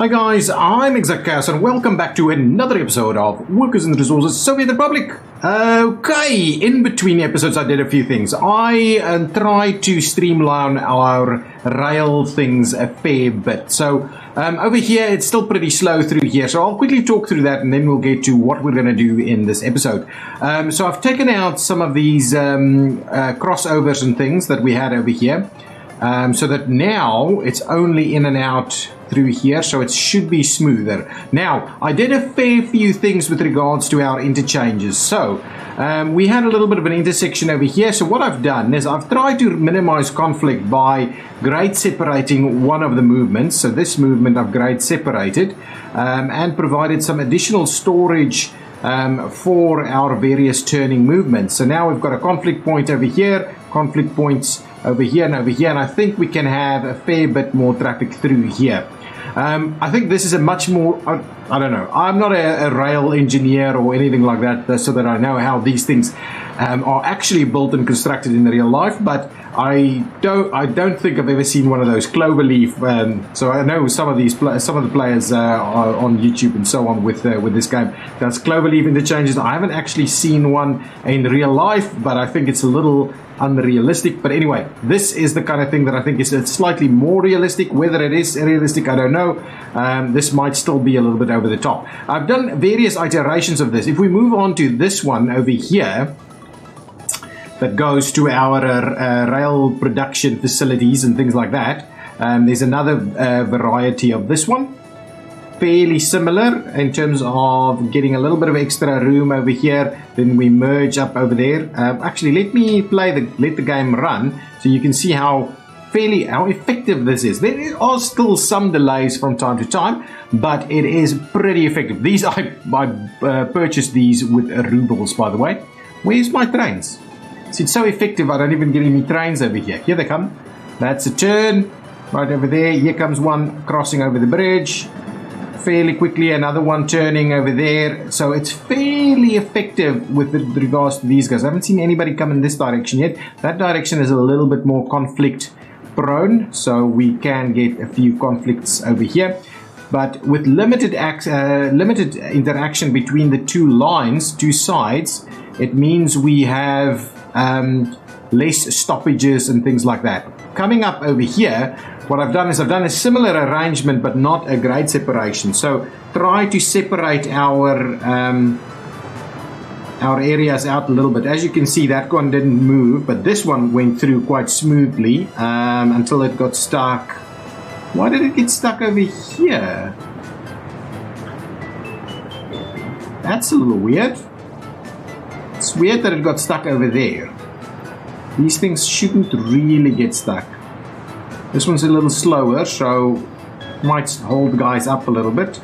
Hi guys, I'm ExactChaos and welcome back to another episode of Workers and Resources Soviet Republic. Okay, in between episodes I did a few things. I tried to streamline our rail things a fair bit. So over here it's still pretty slow through here. So I'll quickly talk through that and then we'll get to what we're going to do in this episode. So I've taken out some of these crossovers and things that we had over here. So that now it's only in and out through here, so it should be smoother. Now, I did a fair few things with regards to our interchanges. So, we had a little bit of an intersection over here. So what I've done is I've tried to minimize conflict by grade separating one of the movements. So this movement I've grade separated and provided some additional storage for our various turning movements. So now we've got a conflict point over here, conflict points over here, and I think we can have a fair bit more traffic through here. I think this is a much more, I don't know, I'm not a rail engineer or anything like that, so that I know how these things are actually built and constructed in real life, but I don't think I've ever seen one of those cloverleaf. So I know some of the players are on YouTube and so on with this game. That's cloverleaf interchanges. I haven't actually seen one in real life, but I think it's a little unrealistic. But anyway, this is the kind of thing that I think is slightly more realistic. Whether it is realistic, I don't know. This might still be a little bit over the top. I've done various iterations of this. If we move on to this one over here, that goes to our rail production facilities and things like that. There's another variety of this one. Fairly similar in terms of getting a little bit of extra room over here. Then we merge up over there. Actually, let me let the game run so you can see how effective this is. There are still some delays from time to time, but it is pretty effective. These I purchased these with rubles, by the way. Where's my trains? See, it's so effective I don't even get any trains over here. Here they come. That's a turn right over there. Here comes one crossing over the bridge fairly quickly, another one turning over there. So it's fairly effective with regards to these guys. I haven't seen anybody come in this direction yet. That direction is a little bit more conflict prone, so we can get a few conflicts over here. But with limited interaction between the two sides, it means we have less stoppages and things like that. Coming up over here, what I've done is I've done a similar arrangement but not a grade separation. So try to separate our areas out a little bit. As you can see, that one didn't move, but this one went through quite smoothly until it got stuck. Why did it get stuck over here? That's a little weird. It's weird that it got stuck over there. These things shouldn't really get stuck. This one's a little slower, so might hold guys up a little bit.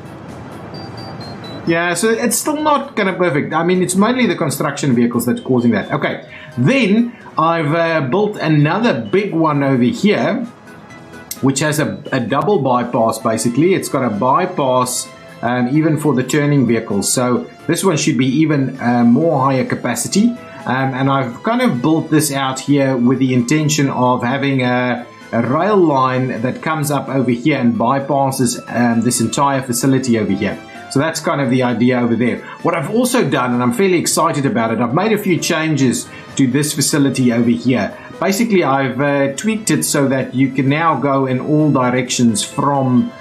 Yeah, so it's still not kind of perfect. I mean, it's mainly the construction vehicles that's causing that. Okay, then I've built another big one over here, which has a double bypass basically. It's got a bypass even for the turning vehicles. So this one should be even more higher capacity. And I've kind of built this out here with the intention of having a rail line that comes up over here and bypasses this entire facility over here. So that's kind of the idea over there. What I've also done, and I'm fairly excited about it, I've made a few changes to this facility over here. Basically, I've tweaked it so that you can now go in all directions from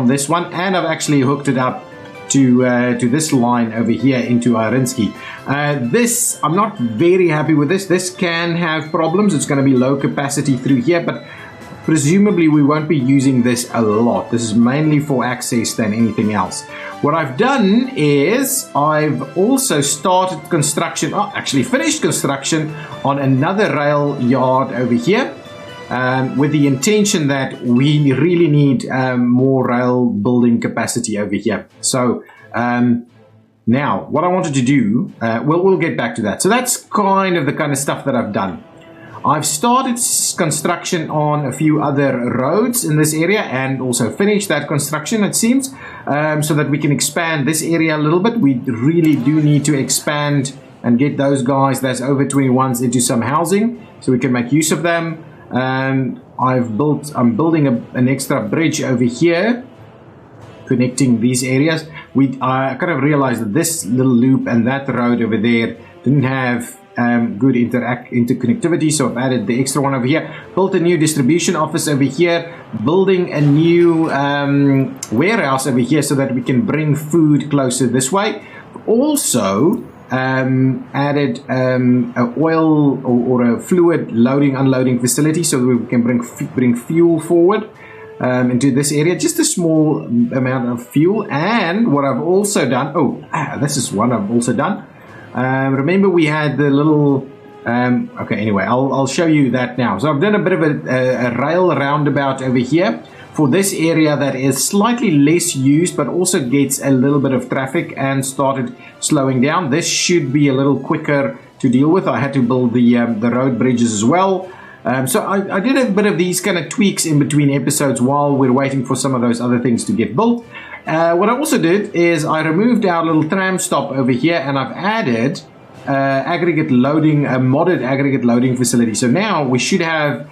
this one, and I've actually hooked it up to this line over here into Arinsky. This, I'm not very happy with this. This can have problems. It's going to be low capacity through here, but presumably we won't be using this a lot. This is mainly for access than anything else. What I've done is I've also started construction, actually finished construction on another rail yard over here. With the intention that we really need more rail building capacity over here. So now what I wanted to do, we'll get back to that. So that's kind of stuff that I've done. I've started construction on a few other roads in this area and also finished that construction, it seems, so that we can expand this area a little bit. We really do need to expand and get those guys that's over 21s into some housing so we can make use of them. And I'm building an extra bridge over here connecting these areas. I kind of realized that this little loop and that road over there didn't have good interconnectivity, so I've added the extra one over here. Built a new distribution office over here, building a new warehouse over here so that we can bring food closer this way. Also added a oil or a fluid loading unloading facility so that we can bring fuel forward into this area, just a small amount of fuel. And what I've also done, this is one I've also done. Remember we had the little okay, anyway, I'll show you that now. So I've done a bit of a rail roundabout over here for this area that is slightly less used but also gets a little bit of traffic and started slowing down. This should be a little quicker to deal with. I had to build the road bridges as well. So I did a bit of these kind of tweaks in between episodes while we're waiting for some of those other things to get built. What I also did is I removed our little tram stop over here and I've added aggregate loading, a modded aggregate loading facility. So now we should have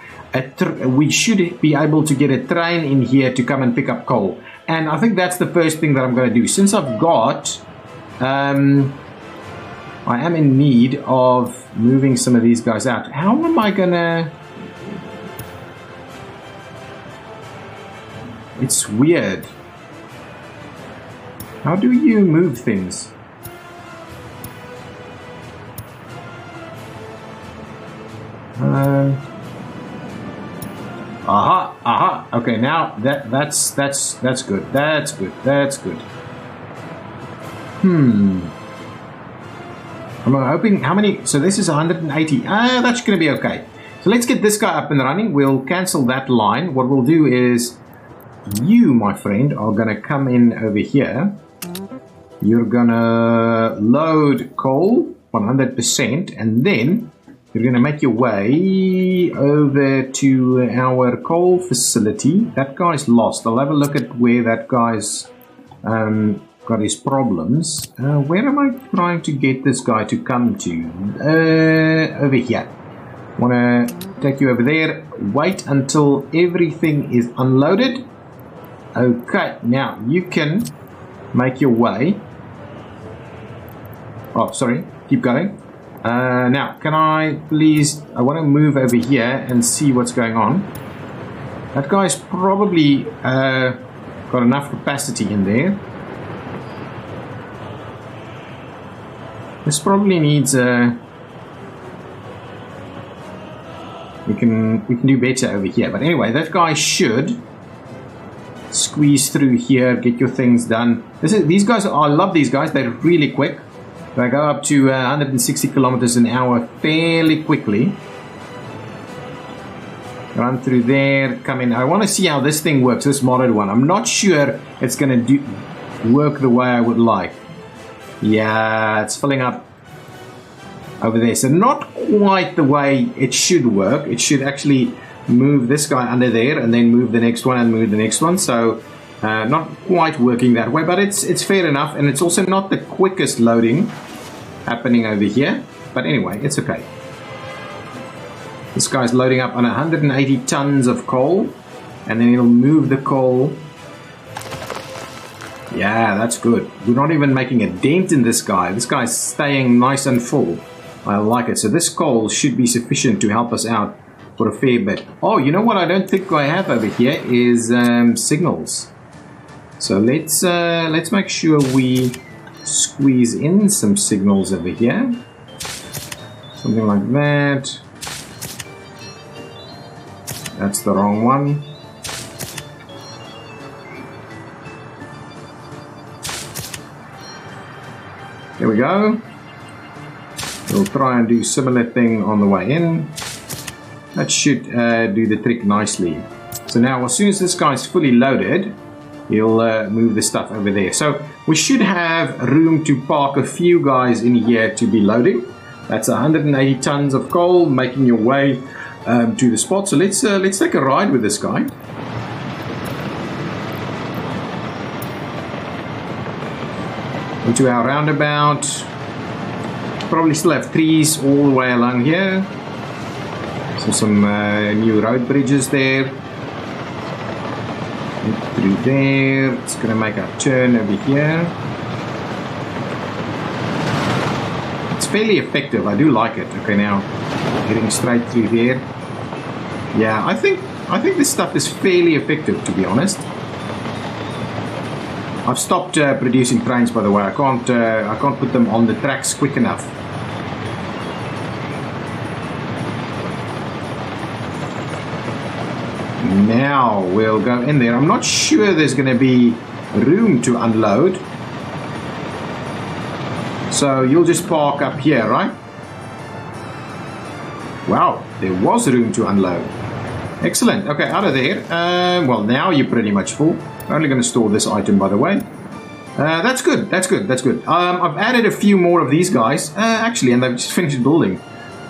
we should be able to get a train in here to come and pick up coal. And I think that's the first thing that I'm going to do. Since I've got I am in need of moving some of these guys out. How am I gonna... It's weird. How do you move things? Aha. Okay, now that's good. That's good. I'm hoping, how many? So this is 180. That's going to be okay. So let's get this guy up and running. We'll cancel that line. What we'll do is, you, my friend, are going to come in over here. You're going to load coal 100%, and then you're going to make your way over to our coal facility. That guy's lost. I'll have a look at where that guy's got his problems. Where am I trying to get this guy to come to? Over here. Want to take you over there. Wait until everything is unloaded. Okay, now you can make your way. Oh, sorry. Keep going. Now, can I please... I want to move over here and see what's going on. That guy's probably got enough capacity in there. This probably needs a... We can do better over here. But anyway, that guy should squeeze through here, get your things done. These guys, I love these guys. They're really quick. They go up to 160 kilometers an hour fairly quickly. Run through there, come in. I want to see how this thing works, this modded one. I'm not sure it's going to work the way I would like. Yeah, it's filling up over there. So not quite the way it should work. It should actually move this guy under there and then move the next one and move the next one. So not quite working that way, but it's fair enough. And it's also not the quickest loading happening over here. But anyway, it's okay. This guy's loading up on 180 tons of coal. And then he'll move the coal. Yeah, that's good. We're not even making a dent in this guy. This guy's staying nice and full. I like it. So this coal should be sufficient to help us out for a fair bit. Oh, you know what I don't think I have over here is signals. So let's make sure we squeeze in some signals over here. Something like that. That's the wrong one. There we go. We'll try and do similar thing on the way in. That should do the trick nicely. So now as soon as this guy's fully loaded, he'll move the stuff over there. So we should have room to park a few guys in here to be loading. That's 180 tons of coal making your way to the spot. So let's take a ride with this guy. Into our roundabout. Probably still have trees all the way along here. So some new road bridges there. Through there. It's going to make a turn over here. It's fairly effective. I do like it. Okay, now heading straight through there. Yeah, I think this stuff is fairly effective, to be honest. I've stopped producing trains, by the way. I can't put them on the tracks quick enough. Now we'll go in there. I'm not sure there's going to be room to unload. So you'll just park up here, right? Wow, there was room to unload. Excellent. Okay, out of there. Well, now you're pretty much full. I'm only going to store this item, by the way. That's good. That's good. That's good. I've added a few more of these guys, actually, and they've just finished building.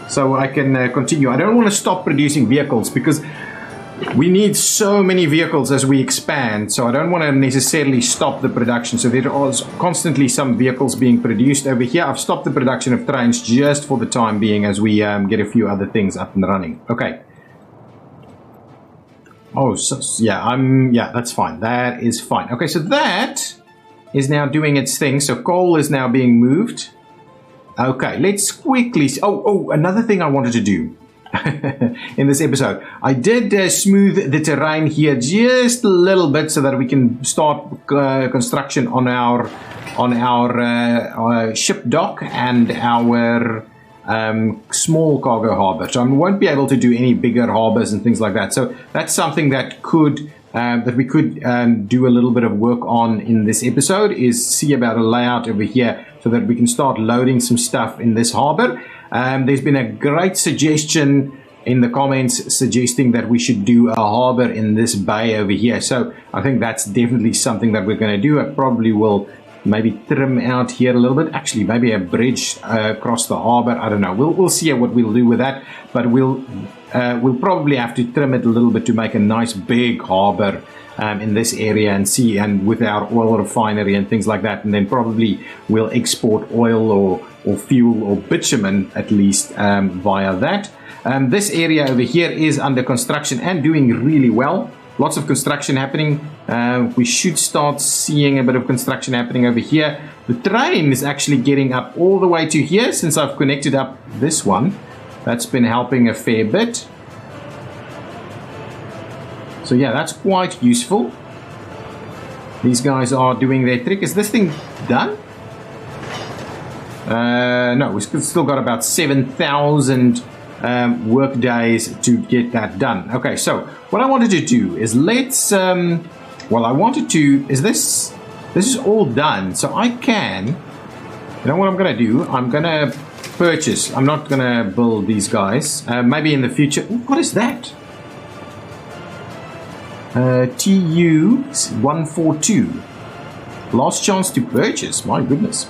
So I can continue. I don't want to stop producing vehicles because we need so many vehicles as we expand. So I don't want to necessarily stop the production. So there are constantly some vehicles being produced over here. I've stopped the production of trains just for the time being as we get a few other things up and running. Okay. Oh, so, yeah, that's fine. That is fine. Okay, so that is now doing its thing. So coal is now being moved. Okay, let's quickly... Oh, another thing I wanted to do in this episode. I did smooth the terrain here just a little bit so that we can start construction on our ship dock and our... small cargo harbor, so I won't be able to do any bigger harbors and things like that. So that's something that we could do a little bit of work on in this episode, is see about a layout over here so that we can start loading some stuff in this harbor. There's been a great suggestion in the comments suggesting that we should do a harbor in this bay over here. So I think that's definitely something that we're going to do. I probably will maybe trim out here a little bit. Actually, maybe a bridge across the harbor. I don't know. We'll see what we'll do with that. But we'll probably have to trim it a little bit to make a nice big harbor in this area and with our oil refinery and things like that. And then probably we'll export oil or fuel or bitumen at least via that. This area over here is under construction and doing really well. Lots of construction happening. We should start seeing a bit of construction happening over here. The train is actually getting up all the way to here since I've connected up this one. That's been helping a fair bit. So yeah, that's quite useful. These guys are doing their trick. Is this thing done? No, we've still got about 7,000 work days to get that done. Okay, so what I wanted to do is this is all done, so I can, you know what I'm going to do? I'm going to purchase. I'm not going to build these guys. Maybe in the future. Ooh, what is that? TU142. Last chance to purchase. My goodness.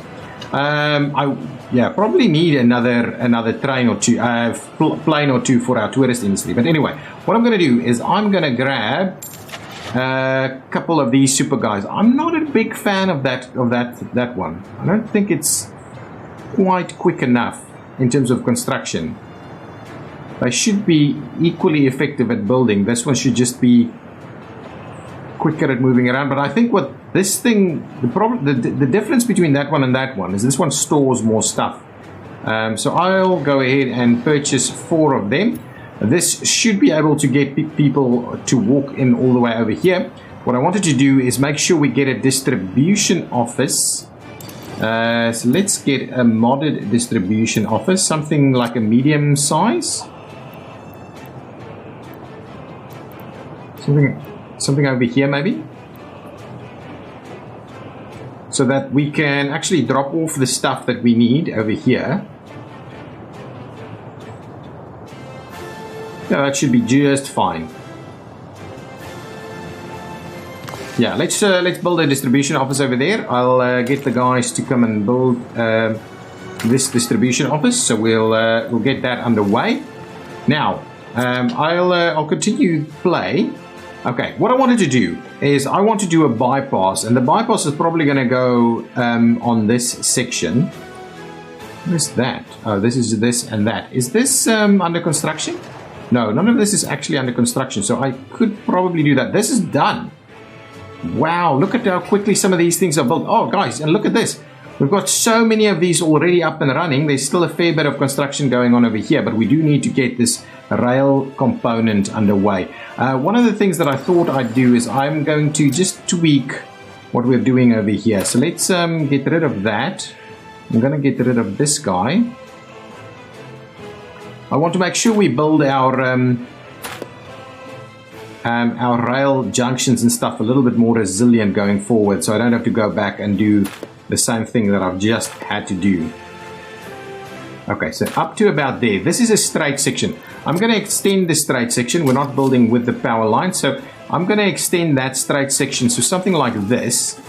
I probably need another train or two, plane or two for our tourist industry. But anyway, what I'm going to do is I'm going to grab a couple of these super guys. I'm not a big fan of that one. I don't think it's quite quick enough in terms of construction. They should be equally effective at building. This one should just be quicker at moving around. But I think what this thing, the difference between that one and that one is this one stores more stuff. So I'll go ahead and purchase 4 of them. This should be able to get people to walk in all the way over here. What I wanted to do is make sure we get a distribution office. So let's get a modded distribution office, something like a medium size. Something over here maybe. So that we can actually drop off the stuff that we need over here. Yeah, that should be just fine. Yeah, let's build a distribution office over there. I'll get the guys to come and build this distribution office. So we'll get that underway. Now, I'll continue play. Okay, what I wanted to do is I want to do a bypass, and the bypass is probably going to go on this section. What is that? Oh, this is this and that. Is this under construction? No, none of this is actually under construction, so I could probably do that. This is done. Wow, look at how quickly some of these things are built. Oh, guys, and look at this. We've got so many of these already up and running. There's still a fair bit of construction going on over here, but we do need to get this rail component underway. One of the things that I thought I'd do is I'm going to just tweak what we're doing over here. So let's get rid of that. I'm going to get rid of this guy. I want to make sure we build our rail junctions and stuff a little bit more resilient going forward, so I don't have to go back and do the same thing that I've just had to do. Okay, so up to about there. This is a straight section. I'm going to extend the straight section. We're not building with the power line, so I'm going to extend that straight section to something like this.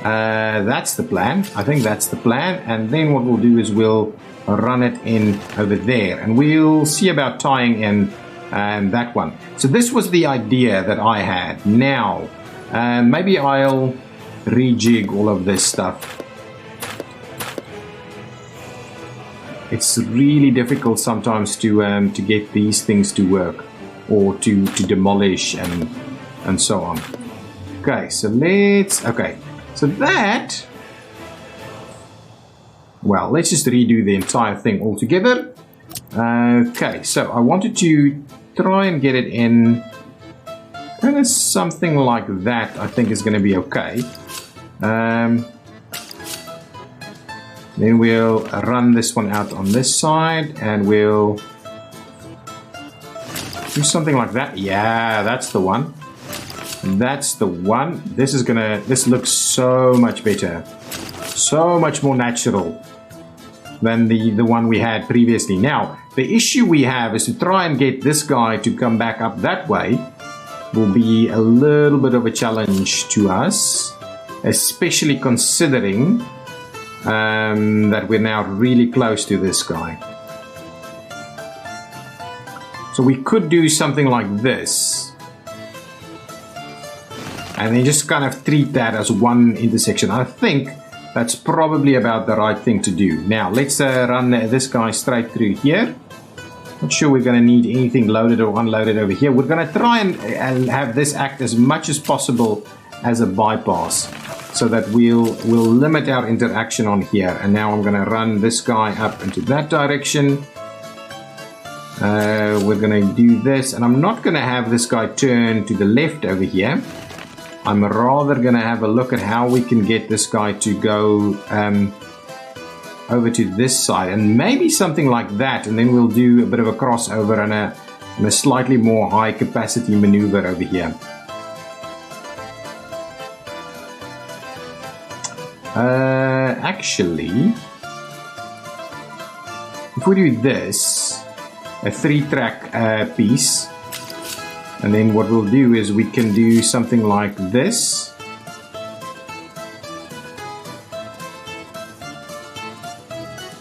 That's the plan. I think that's the plan. And then what we'll do is we'll run it in over there, and we'll see about tying in that one. So this was the idea that I had. Now, maybe I'll rejig all of this stuff. It's really difficult sometimes to get these things to work, or to demolish and so on. Okay, so so that, well, let's just redo the entire thing altogether. Okay, so I wanted to try and get it in kind of something like that. I think is going to be okay. Then we'll run this one out on this side, and we'll do something like that. Yeah, that's the one. That's the one. This looks so much better. So much more natural than the one we had previously. Now, the issue we have is to try and get this guy to come back up that way will be a little bit of a challenge to us, especially considering that we're now really close to this guy. So we could do something like this, and then just kind of treat that as one intersection. I think that's probably about the right thing to do. Now let's run this guy straight through here. Not sure we're going to need anything loaded or unloaded over here. We're going to try and have this act as much as possible as a bypass, so that we'll limit our interaction on here. And now I'm going to run this guy up into that direction. We're going to do this, and I'm not going to have this guy turn to the left over here. I'm rather going to have a look at how we can get this guy to go over to this side, and maybe something like that, and then we'll do a bit of a crossover and a slightly more high capacity maneuver over here. Actually, if we do this, a 3-track piece, and then what we'll do is we can do something like this.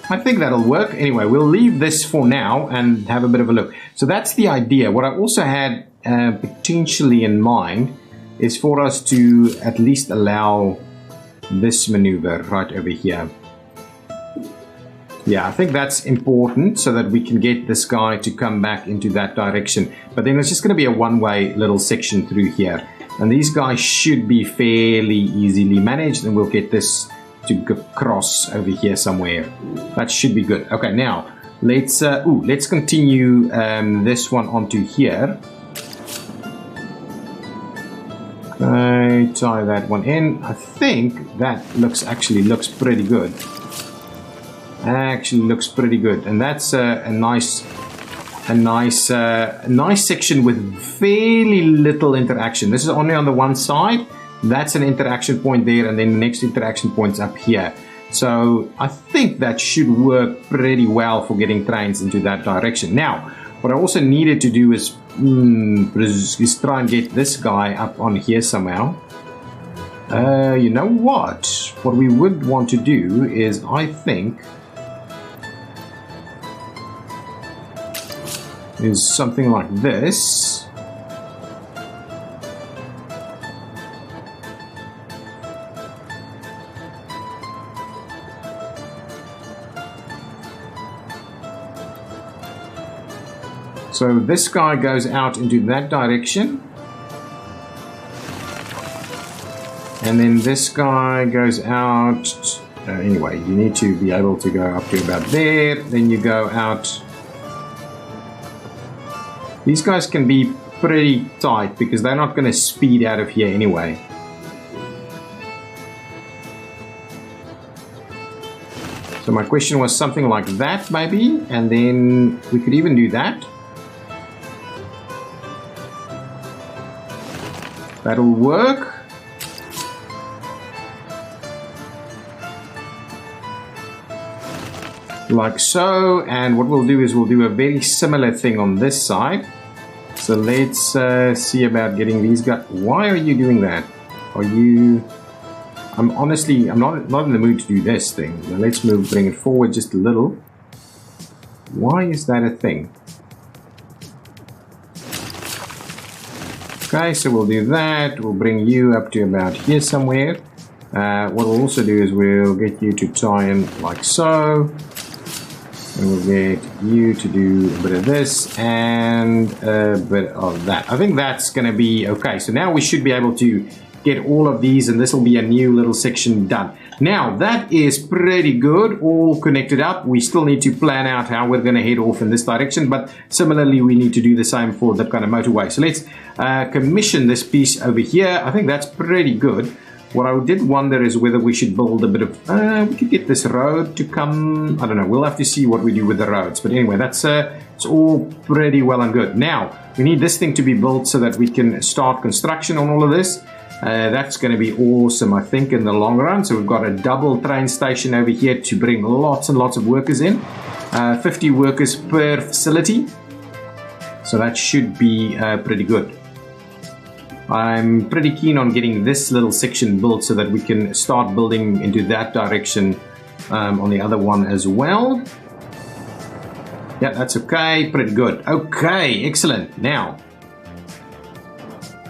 I think that'll work. Anyway, we'll leave this for now and have a bit of a look. So that's the idea. What I also had potentially in mind is for us to at least allow this maneuver right over here. Yeah, I think that's important so that we can get this guy to come back into that direction. But then it's just going to be a one-way little section through here. And these guys should be fairly easily managed, and we'll get this to cross over here somewhere. That should be good. Okay, now let's continue this one onto here. Okay, tie that one in. I think that looks pretty good. Actually looks pretty good, and that's a nice section with fairly little interaction. This is only on the one side. That's an interaction point there, and then the next interaction point's up here. So I think that should work pretty well for getting trains into that direction. Now, what I also needed to do is try and get this guy up on here somehow. You know what? What we would want to do is, I think, is something like this. So this guy goes out into that direction. And then this guy goes out. Anyway, you need to be able to go up to about there. Then you go out. These guys can be pretty tight because they're not going to speed out of here anyway. So my question was something like that maybe, and then we could even do that. That'll work. Like so, and what we'll do is we'll do a very similar thing on this side. So let's see about getting these guys. Why are you doing that? Are you... I'm not in the mood to do this thing. Now let's bring it forward just a little. Why is that a thing? Okay, so we'll do that. We'll bring you up to about here somewhere. What we'll also do is we'll get you to tie in like so. And we'll get you to do a bit of this and a bit of that. I think that's going to be okay. So now we should be able to get all of these, and this will be a new little section done. Now, that is pretty good, all connected up. We still need to plan out how we're going to head off in this direction, but similarly, we need to do the same for the kind of motorway. So let's commission this piece over here. I think that's pretty good. What I did wonder is whether we should build a bit of... we could get this road to come... I don't know. We'll have to see what we do with the roads. But anyway, that's it's all pretty well and good. Now, we need this thing to be built so that we can start construction on all of this. That's going to be awesome, I think, in the long run. So we've got a double train station over here to bring lots and lots of workers in. 50 workers per facility. So that should be pretty good. I'm pretty keen on getting this little section built so that we can start building into that direction on the other one as well. Yeah, that's okay. Pretty good. Okay, excellent. Now,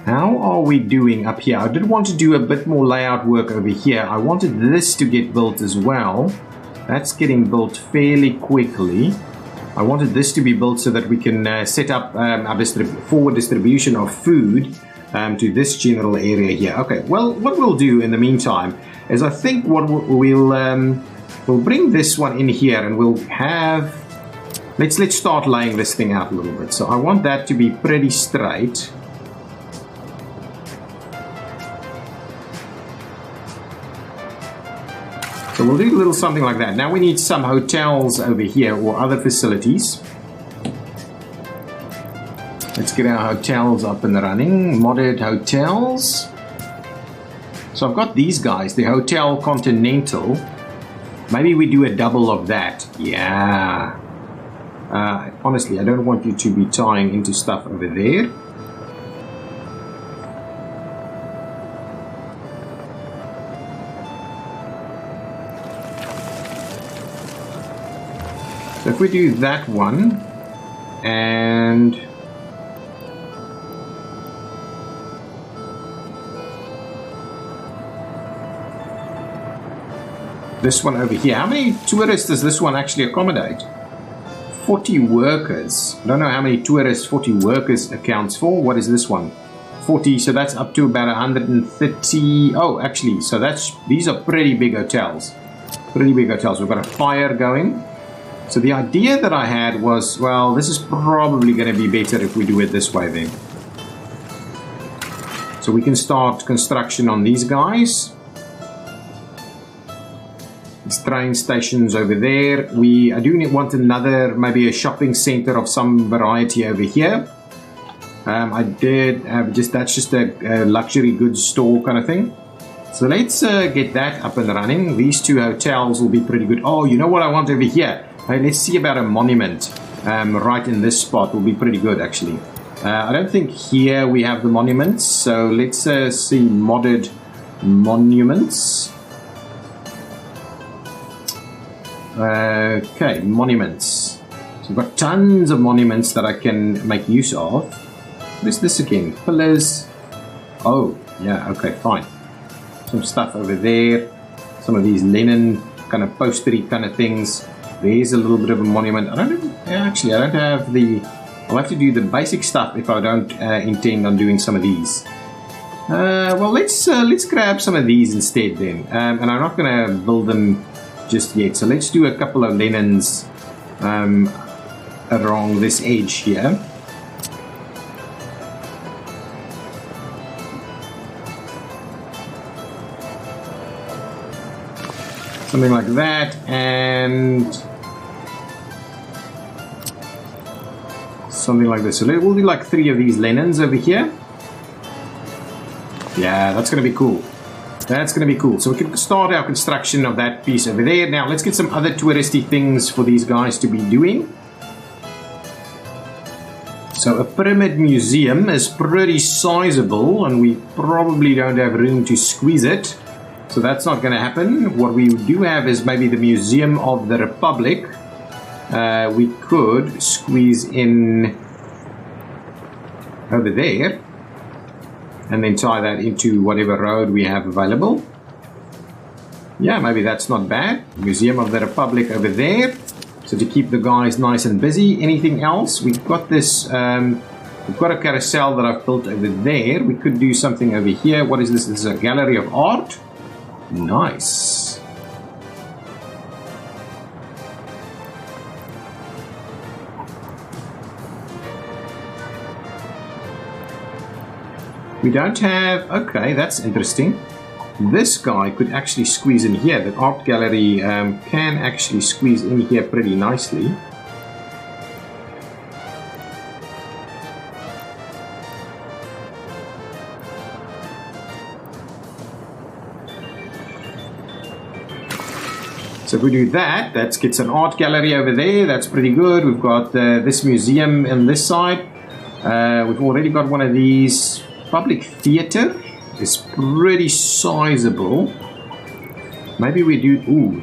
how are we doing up here? I did want to do a bit more layout work over here. I wanted this to get built as well. That's getting built fairly quickly. I wanted this to be built so that we can set up our forward distribution of food to this general area here. Okay, well, what we'll do in the meantime is I think what we'll bring this one in here and we'll have... Let's start laying this thing out a little bit. So I want that to be pretty straight. So we'll do a little something like that. Now we need some hotels over here or other facilities. Let's get our hotels up and running. Modded hotels. So I've got these guys, the Hotel Continental. Maybe we do a double of that. Yeah. Honestly, I don't want you to be tying into stuff over there. So if we do that one and this one over here, how many tourists does this one actually accommodate? 40 workers. I don't know how many tourists 40 workers accounts for. What is this one? 40, so that's up to about 130. Oh, actually, so these are pretty big hotels. Pretty big hotels. We've got a fire going. So the idea that I had was, well, this is probably going to be better if we do it this way then. So we can start construction on these guys. These train stations over there. I do want another, maybe a shopping center of some variety over here. I did have that's just a luxury goods store kind of thing. So let's get that up and running. These two hotels will be pretty good. Oh, you know what I want over here? Let's see about a monument right in this spot. Will be pretty good actually. I don't think here we have the monuments. So let's see modded monuments. Okay, monuments. So we've got tons of monuments that I can make use of. What is this again? Pillars. Oh, yeah, okay, fine. Some stuff over there. Some of these linen kind of postery kind of things. There's a little bit of a monument. I don't have the... I'll have to do the basic stuff if I don't intend on doing some of these. Well, let's grab some of these instead then. And I'm not going to build them just yet. So let's do a couple of linens along this edge here. Something like that, and something like this. So we'll do like 3 of these linens over here. Yeah, that's going to be cool. That's going to be cool. So we can start our construction of that piece over there. Now let's get some other touristy things for these guys to be doing. So a pyramid museum is pretty sizable, and we probably don't have room to squeeze it. So that's not going to happen. What we do have is maybe the Museum of the Republic. We could squeeze in over there and then tie that into whatever road we have available. Yeah, maybe that's not bad. Museum of the Republic over there. So to keep the guys nice and busy. Anything else? We've got this, we've got a carousel that I've built over there. We could do something over here. What is this? This is a gallery of art. Nice. We don't have... Okay, that's interesting. This guy could actually squeeze in here. The art gallery can actually squeeze in here pretty nicely. So if we do that, that gets an art gallery over there. That's pretty good. We've got this museum on this side. We've already got one of these. Public theater is pretty sizable. Maybe we do... Ooh,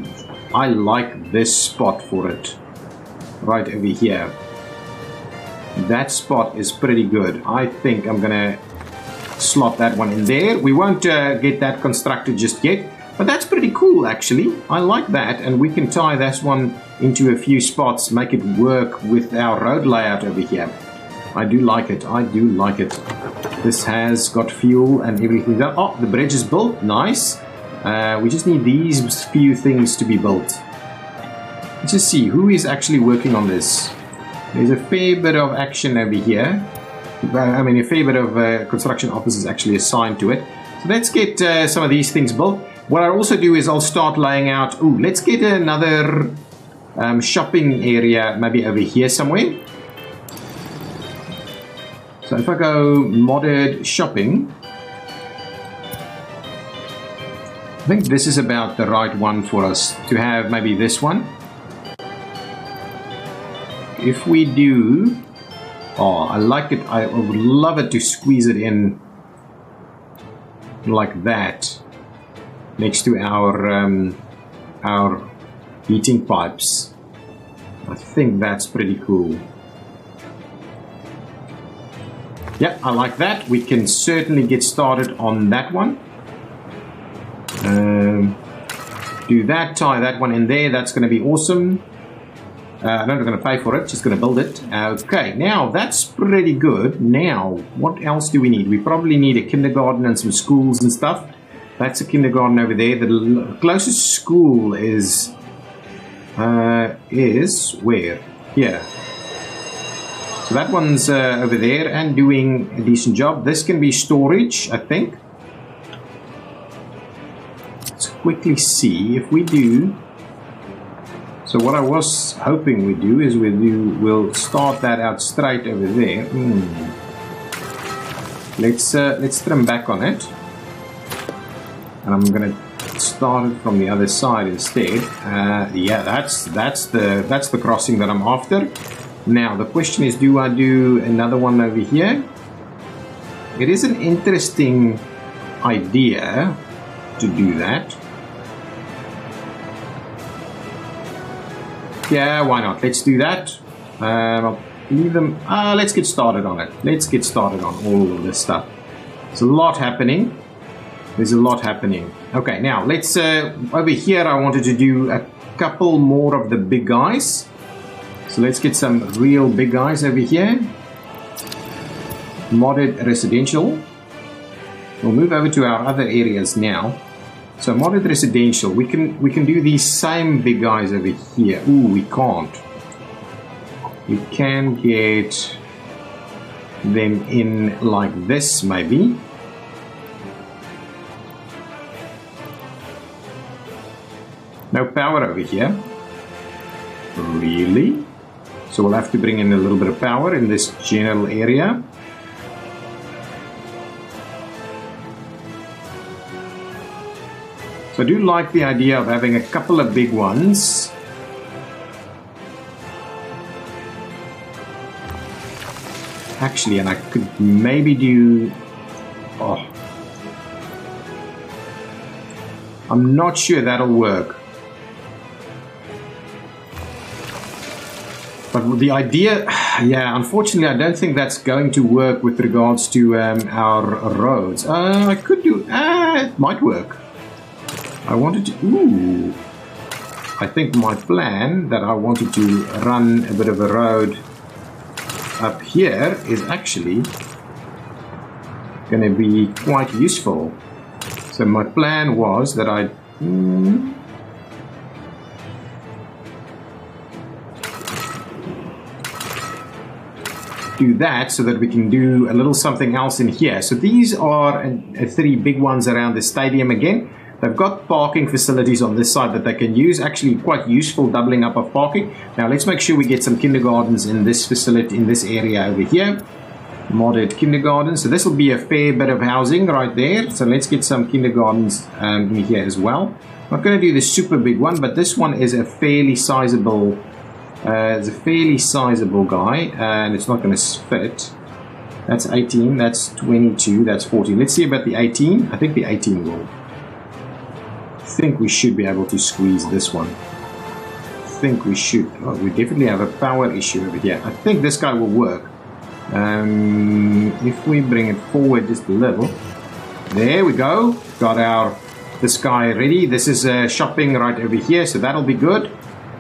I like this spot for it. Right over here. That spot is pretty good. I think I'm going to slot that one in there. We won't get that constructed just yet. But that's pretty cool, actually. I like that, and we can tie this one into a few spots, make it work with our road layout over here. I do like it. I do like it. This has got fuel and everything. Oh, the bridge is built. Nice. We just need these few things to be built. Let's just see who is actually working on this. There's a fair bit of action over here. I mean, a fair bit of construction officers actually assigned to it. So let's get some of these things built. What I'll also do is I'll start laying out... Ooh, let's get another shopping area maybe over here somewhere. So if I go modded shopping, I think this is about the right one for us to have, maybe this one. If we do... Oh, I like it. I would love it to squeeze it in like that. Next to our heating pipes. I think that's pretty cool. Yeah, I like that. We can certainly get started on that one. Do that, tie that one in there. That's going to be awesome. I'm not going to pay for it, just going to build it. Okay, now that's pretty good. Now, what else do we need? We probably need a kindergarten and some schools and stuff. That's a kindergarten over there. The closest school is where? Here. So that one's over there and doing a decent job. This can be storage, I think. Let's quickly see if we do. So what I was hoping we do is we'll start that out straight over there. Let's trim back on it. And I'm gonna start it from the other side instead. Yeah, that's the crossing that I'm after. Now the question is, do I do another one over here? It is an interesting idea to do that. Yeah, why not? Let's do that. I'll leave them. Let's get started on it. Let's get started on all of this stuff. There's a lot happening. There's a lot happening. Okay, now let's, over here I wanted to do a couple more of the big guys. So let's get some real big guys over here. Modded residential. We'll move over to our other areas now. So modded residential, we can do these same big guys over here. Ooh, we can't. We can get them in like this maybe. No power over here. Really? So we'll have to bring in a little bit of power in this general area. So I do like the idea of having a couple of big ones. Actually, and I could maybe do... Oh. I'm not sure that'll work. But the idea, yeah, unfortunately, I don't think that's going to work with regards to our roads. I could do, it might work. I wanted to, ooh. I think my plan that I wanted to run a bit of a road up here is actually going to be quite useful. So my plan was that I'd... do that so that we can do a little something else in here. So these are three big ones around the stadium again. They've got parking facilities on this side that they can use. Actually quite useful doubling up of parking. Now let's make sure we get some kindergartens in this facility, in this area over here. Modded kindergarten. So this will be a fair bit of housing right there. So let's get some kindergartens in here as well. I'm not going to do the super big one, but this one is a fairly sizable it's a fairly sizable guy, and it's not going to fit. That's 18, that's 22, that's 14. Let's see about the 18. I think the 18 will. I think we should be able to squeeze this one. I think we should. Oh, we definitely have a power issue over here. I think this guy will work. If we bring it forward just a little. There we go. Got this guy ready. This is shopping right over here, so that'll be good.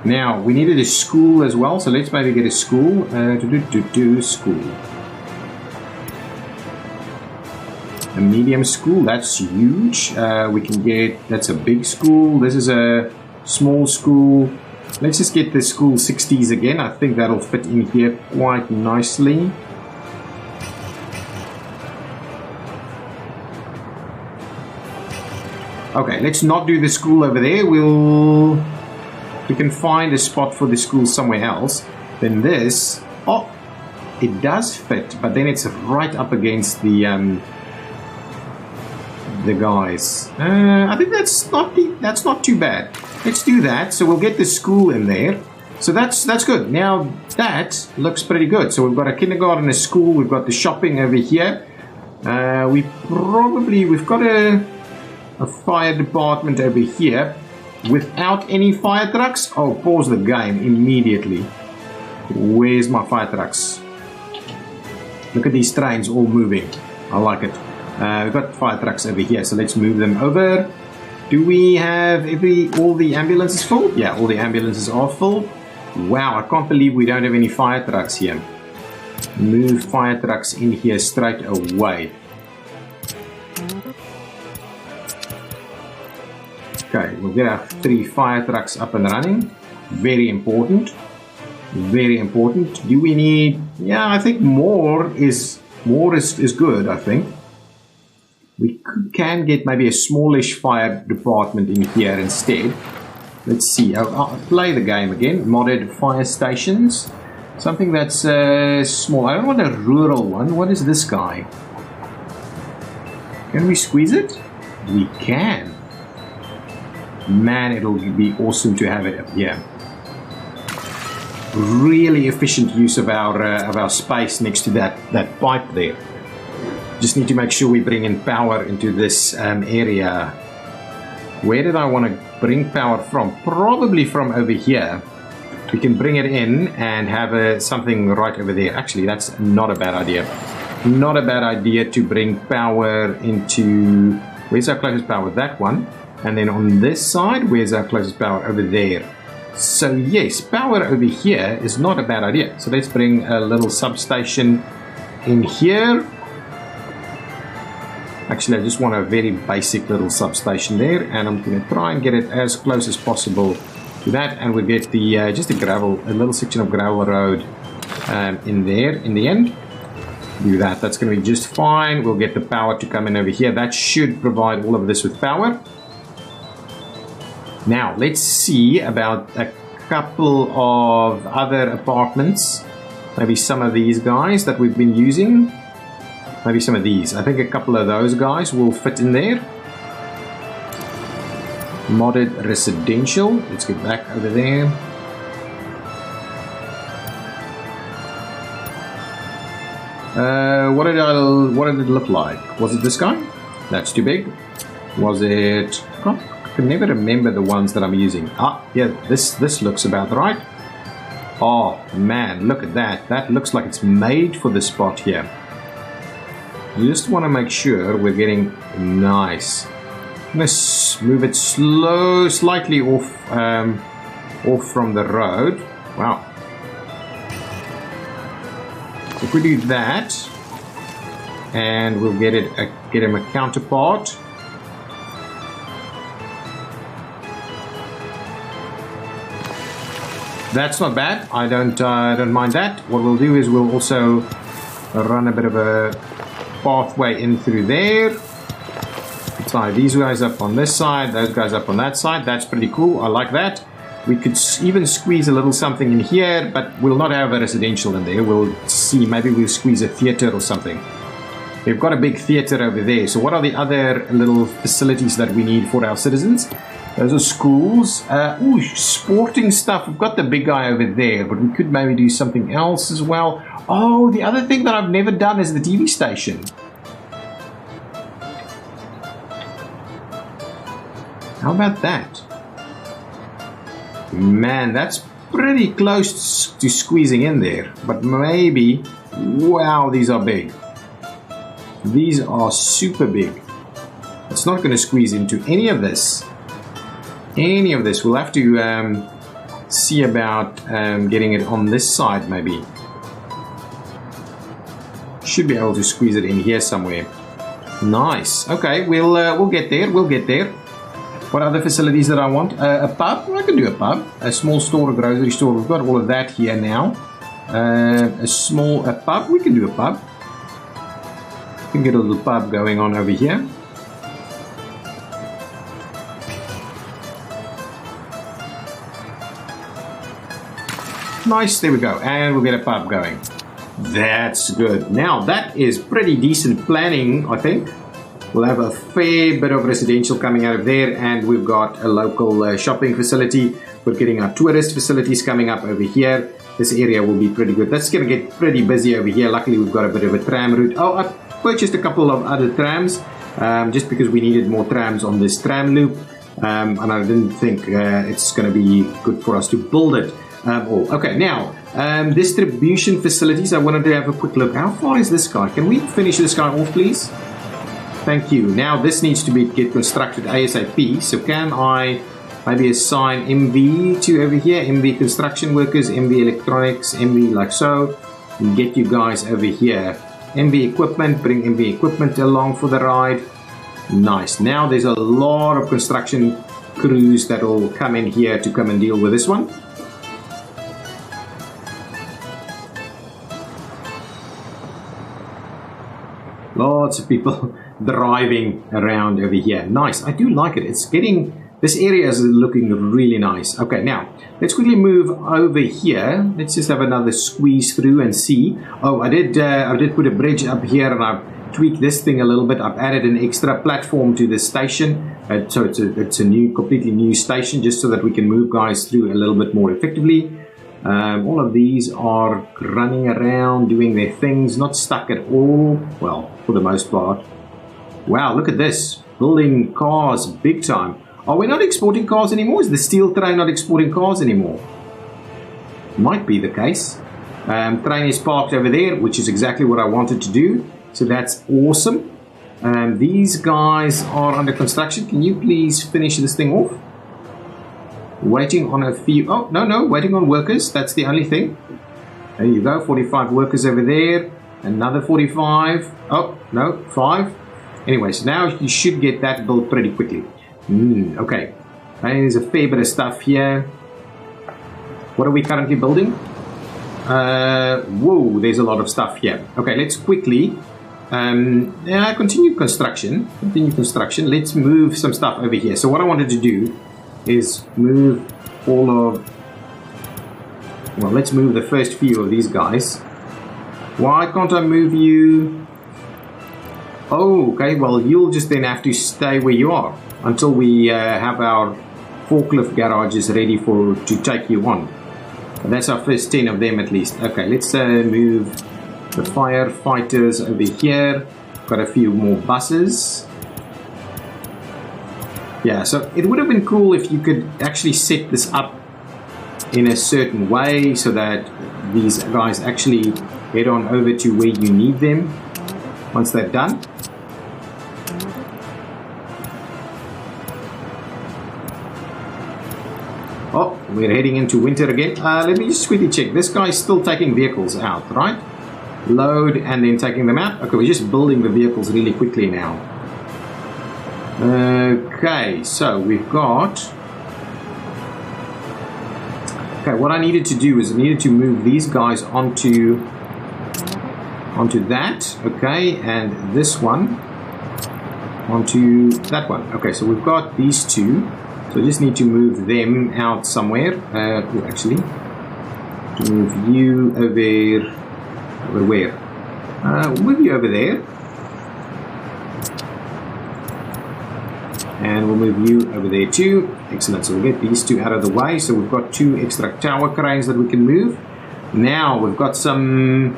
Now, we needed a school as well, so let's maybe get a school. School. A medium school, that's huge. We can get, that's a big school. This is a small school. Let's just get the school 60s again. I think that'll fit in here quite nicely. Okay, let's not do the school over there. We can find a spot for the school somewhere else. Then this, oh, it does fit, but then it's right up against the guys. I think that's not too bad. Let's do that. So we'll get the school in there. So that's good. Now that looks pretty good. So we've got a kindergarten, a school. We've got the shopping over here. We've got a fire department over here. Without any fire trucks? Oh, pause the game immediately. Where's my fire trucks? Look at these trains all moving. I like it. We've got fire trucks over here, so let's move them over. Do we have all the ambulances full? Yeah, all the ambulances are full. Wow, I can't believe we don't have any fire trucks here. Move fire trucks in here straight away. Okay, we'll get our 3 fire trucks up and running. Very important. Very important. Do we need... Yeah, I think more is good, I think. We can get maybe a smallish fire department in here instead. Let's see. I'll play the game again. Modded fire stations. Something that's small. I don't want a rural one. What is this guy? Can we squeeze it? We can. Man, it'll be awesome to have it up here. Really efficient use of our space next to that pipe there. Just need to make sure we bring in power into this area. Where did I want to bring power from? Probably from over here. We can bring it in and have something right over there. Actually, that's not a bad idea. Not a bad idea to bring power into... Where's our closest power? That one. And then on this side, where's our closest power? Over there. So yes, power over here is not a bad idea. So let's bring a little substation in here. Actually, I just want a very basic little substation there, and I'm going to try and get it as close as possible to that, and we'll get the just a little section of gravel road in there in the end. Do that. That's going to be just fine. We'll get the power to come in over here. That should provide all of this with power. Now, let's see about a couple of other apartments. Maybe some of these guys that we've been using. Maybe some of these. I think a couple of those guys will fit in there. Modded residential. Let's get back over there. What did it look like? Was it this guy? That's too big. Was it? I can never remember the ones that I'm using. Ah, yeah, this looks about right. Oh man, look at that. That looks like it's made for this spot here. You just want to make sure we're getting nice. Let's move it slightly off from the road. Wow. If we do that, and we'll get him a counterpart. That's not bad. I don't mind that. What we'll do is we'll also run a bit of a pathway in through there. Tie these guys up on this side, those guys up on that side. That's pretty cool. I like that. We could even squeeze a little something in here, but we'll not have a residential in there. We'll see. Maybe we'll squeeze a theater or something. We've got a big theater over there. So what are the other little facilities that we need for our citizens? Those are schools. Ooh, sporting stuff. We've got the big guy over there, but we could maybe do something else as well. Oh, the other thing that I've never done is the TV station. How about that? Man, that's pretty close to squeezing in there. But maybe... Wow, these are big. These are super big. It's not going to squeeze into any of this. Any of this. We'll have to see about getting it on this side maybe. Should be able to squeeze it in here somewhere. Nice. Okay, we'll get there. We'll get there. What other facilities that I want? A pub? I can do a pub. A small store, a grocery store. We've got all of that here now. A pub. We can do a pub. We can get a little pub going on over here. Nice. There we go. And we'll get a pub going. That's good. Now, that is pretty decent planning, I think. We'll have a fair bit of residential coming out of there, and we've got a local shopping facility. We're getting our tourist facilities coming up over here. This area will be pretty good. That's going to get pretty busy over here. Luckily, we've got a bit of a tram route. Oh, I purchased a couple of other trams just because we needed more trams on this tram loop, and I didn't think it's going to be good for us to build it all. Okay, now, distribution facilities. I wanted to have a quick look. How far is this guy? Can we finish this guy off, please? Thank you. Now this needs to get constructed ASAP. So can I maybe assign MV to over here? MV construction workers, MV electronics, MV like so. And get you guys over here. MV equipment, bring MV equipment along for the ride. Nice. Now there's a lot of construction crews that will come in here to come and deal with this one. Lots of people driving around over here. Nice. I do like it. It's getting... This area is looking really nice. Okay, now, let's quickly move over here. Let's just have another squeeze through and see. Oh, I did put a bridge up here, and I've tweaked this thing a little bit. I've added an extra platform to the station. So it's a completely new station, just so that we can move guys through a little bit more effectively. All of these are running around, doing their things, not stuck at all. Well, for the most part. Wow, look at this. Building cars big time. Are we not exporting cars anymore? Is the steel train not exporting cars anymore? Might be the case. Train is parked over there, which is exactly what I wanted to do. So that's awesome. These guys are under construction. Can you please finish this thing off? Waiting on a few... Oh, no, waiting on workers. That's the only thing. There you go, 45 workers over there. Another 45. Oh, no, 5. Anyway, so now you should get that built pretty quickly. Okay. There's a fair bit of stuff here. What are we currently building? Whoa, there's a lot of stuff here. Okay, let's quickly continue construction. Let's move some stuff over here. So what I wanted to do is move let's move the first few of these guys. Why can't I move you? Oh, okay, well, you'll just then have to stay where you are until we have our forklift garages ready to take you on. And that's our first 10 of them at least. Okay, let's move the firefighters over here. Got a few more buses. Yeah, so it would have been cool if you could actually set this up in a certain way so that these guys actually head on over to where you need them once they're done. Oh, we're heading into winter again. Let me just quickly check. This guy's still taking vehicles out, right? Load and then taking them out. Okay, we're just building the vehicles really quickly now. Okay, so we've got... Okay, what I needed to do is I needed to move these guys onto that, okay, and this one onto that one. Okay, so we've got these two, so I just need to move them out somewhere. Actually, to move you over where? We'll move you over there, and we'll move you over there too. Excellent. So we'll get these two out of the way. So we've got 2 extra tower cranes that we can move. Now we've got some...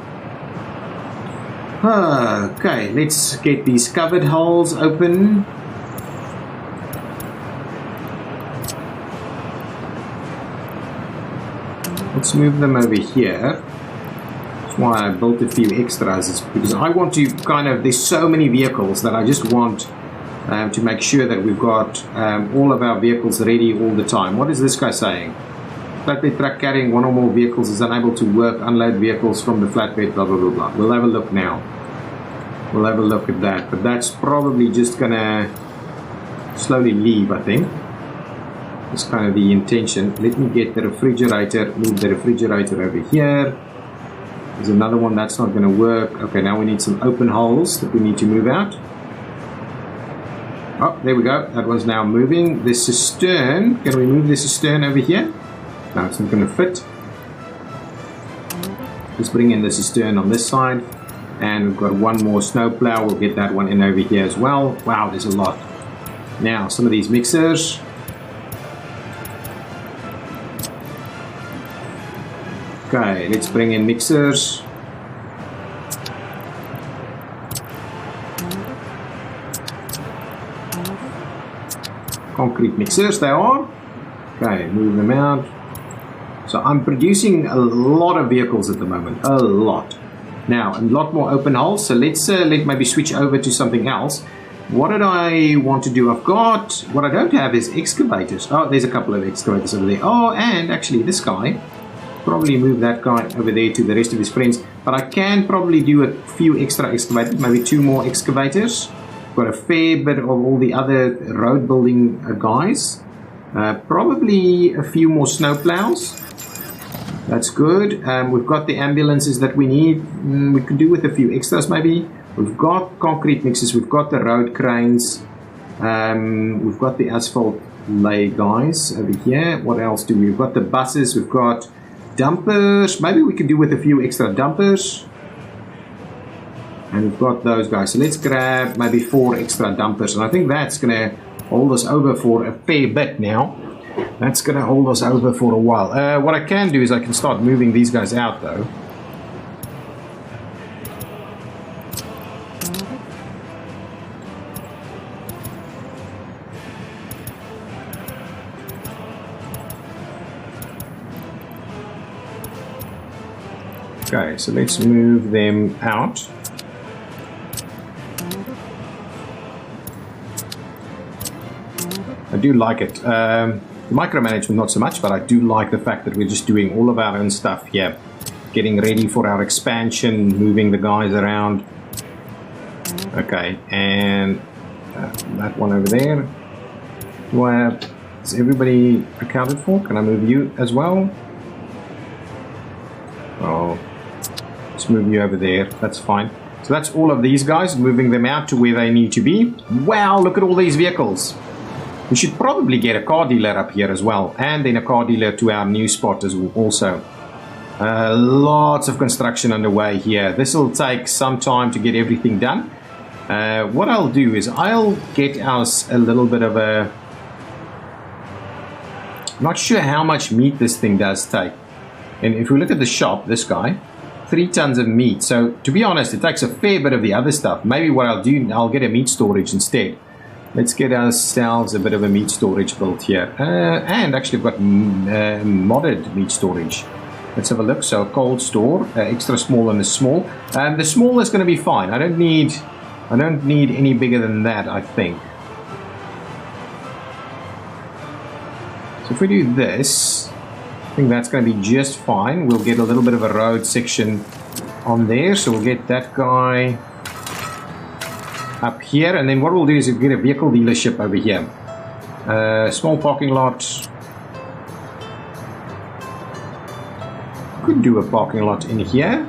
Okay, let's get these covered holes open. Let's move them over here. That's why I built a few extras, is because I want to kind of... There's so many vehicles that I just want... to make sure that we've got all of our vehicles ready all the time. What is this guy saying? Flatbed truck carrying 1 or more vehicles is unable to work, unload vehicles from the flatbed, blah, blah, blah, blah. We'll have a look now. We'll have a look at that. But that's probably just going to slowly leave, I think. That's kind of the intention. Let me get the refrigerator, move the refrigerator over here. There's another one that's not going to work. Okay, now we need some open holes that we need to move out. Oh, there we go. That one's now moving. The cistern. Can we move the cistern over here? No, it's not going to fit. Just bring in the cistern on this side. And we've got one more snowplow. We'll get that one in over here as well. Wow, there's a lot. Now, some of these mixers. Okay, let's bring in mixers. Concrete mixers they are. Okay, move them out. So I'm producing a lot of vehicles at the moment, a lot. Now, a lot more open holes, so let's maybe switch over to something else. What did I want to do? What I don't have is excavators. Oh, there's a couple of excavators over there. Oh, and actually this guy, probably move that guy over there to the rest of his friends. But I can probably do a few extra excavators, maybe 2 more excavators. Got a fair bit of all the other road building guys. Probably a few more snowplows. That's good. We've got the ambulances that we need. We could do with a few extras maybe. We've got concrete mixers. We've got the road cranes. We've got the asphalt lay guys over here. What else do we? We've got the buses. We've got dumpers. Maybe we could do with a few extra dumpers. And we've got those guys. So let's grab maybe 4 extra dumpers. And I think that's going to hold us over for a fair bit now. That's going to hold us over for a while. What I can do is I can start moving these guys out though. Okay, so let's move them out. I do like it. Micromanagement not so much, but I do like the fact that we're just doing all of our own stuff here. Getting ready for our expansion, moving the guys around. Okay, and that one over there. Is everybody accounted for? Can I move you as well? Oh, let's move you over there. That's fine. So that's all of these guys, moving them out to where they need to be. Wow, look at all these vehicles. We should probably get a car dealer up here as well, and then a car dealer to our new spot as well also. Lots of construction underway here. This will take some time to get everything done. What I'll do is I'll get us a little bit of a... Not sure how much meat this thing does take. And if we look at the shop, this guy, 3 tons of meat. So to be honest, it takes a fair bit of the other stuff. Maybe what I'll do, I'll get a meat storage instead. Let's get ourselves a bit of a meat storage built here. And actually I've got modded meat storage. Let's have a look. So a cold store, extra small and a small. The small is going to be fine. I don't need any bigger than that, I think. So if we do this, I think that's going to be just fine. We'll get a little bit of a road section on there. So we'll get that guy up here. And then what we'll do is we'll get a vehicle dealership over here. Small parking lot. Could do a parking lot in here.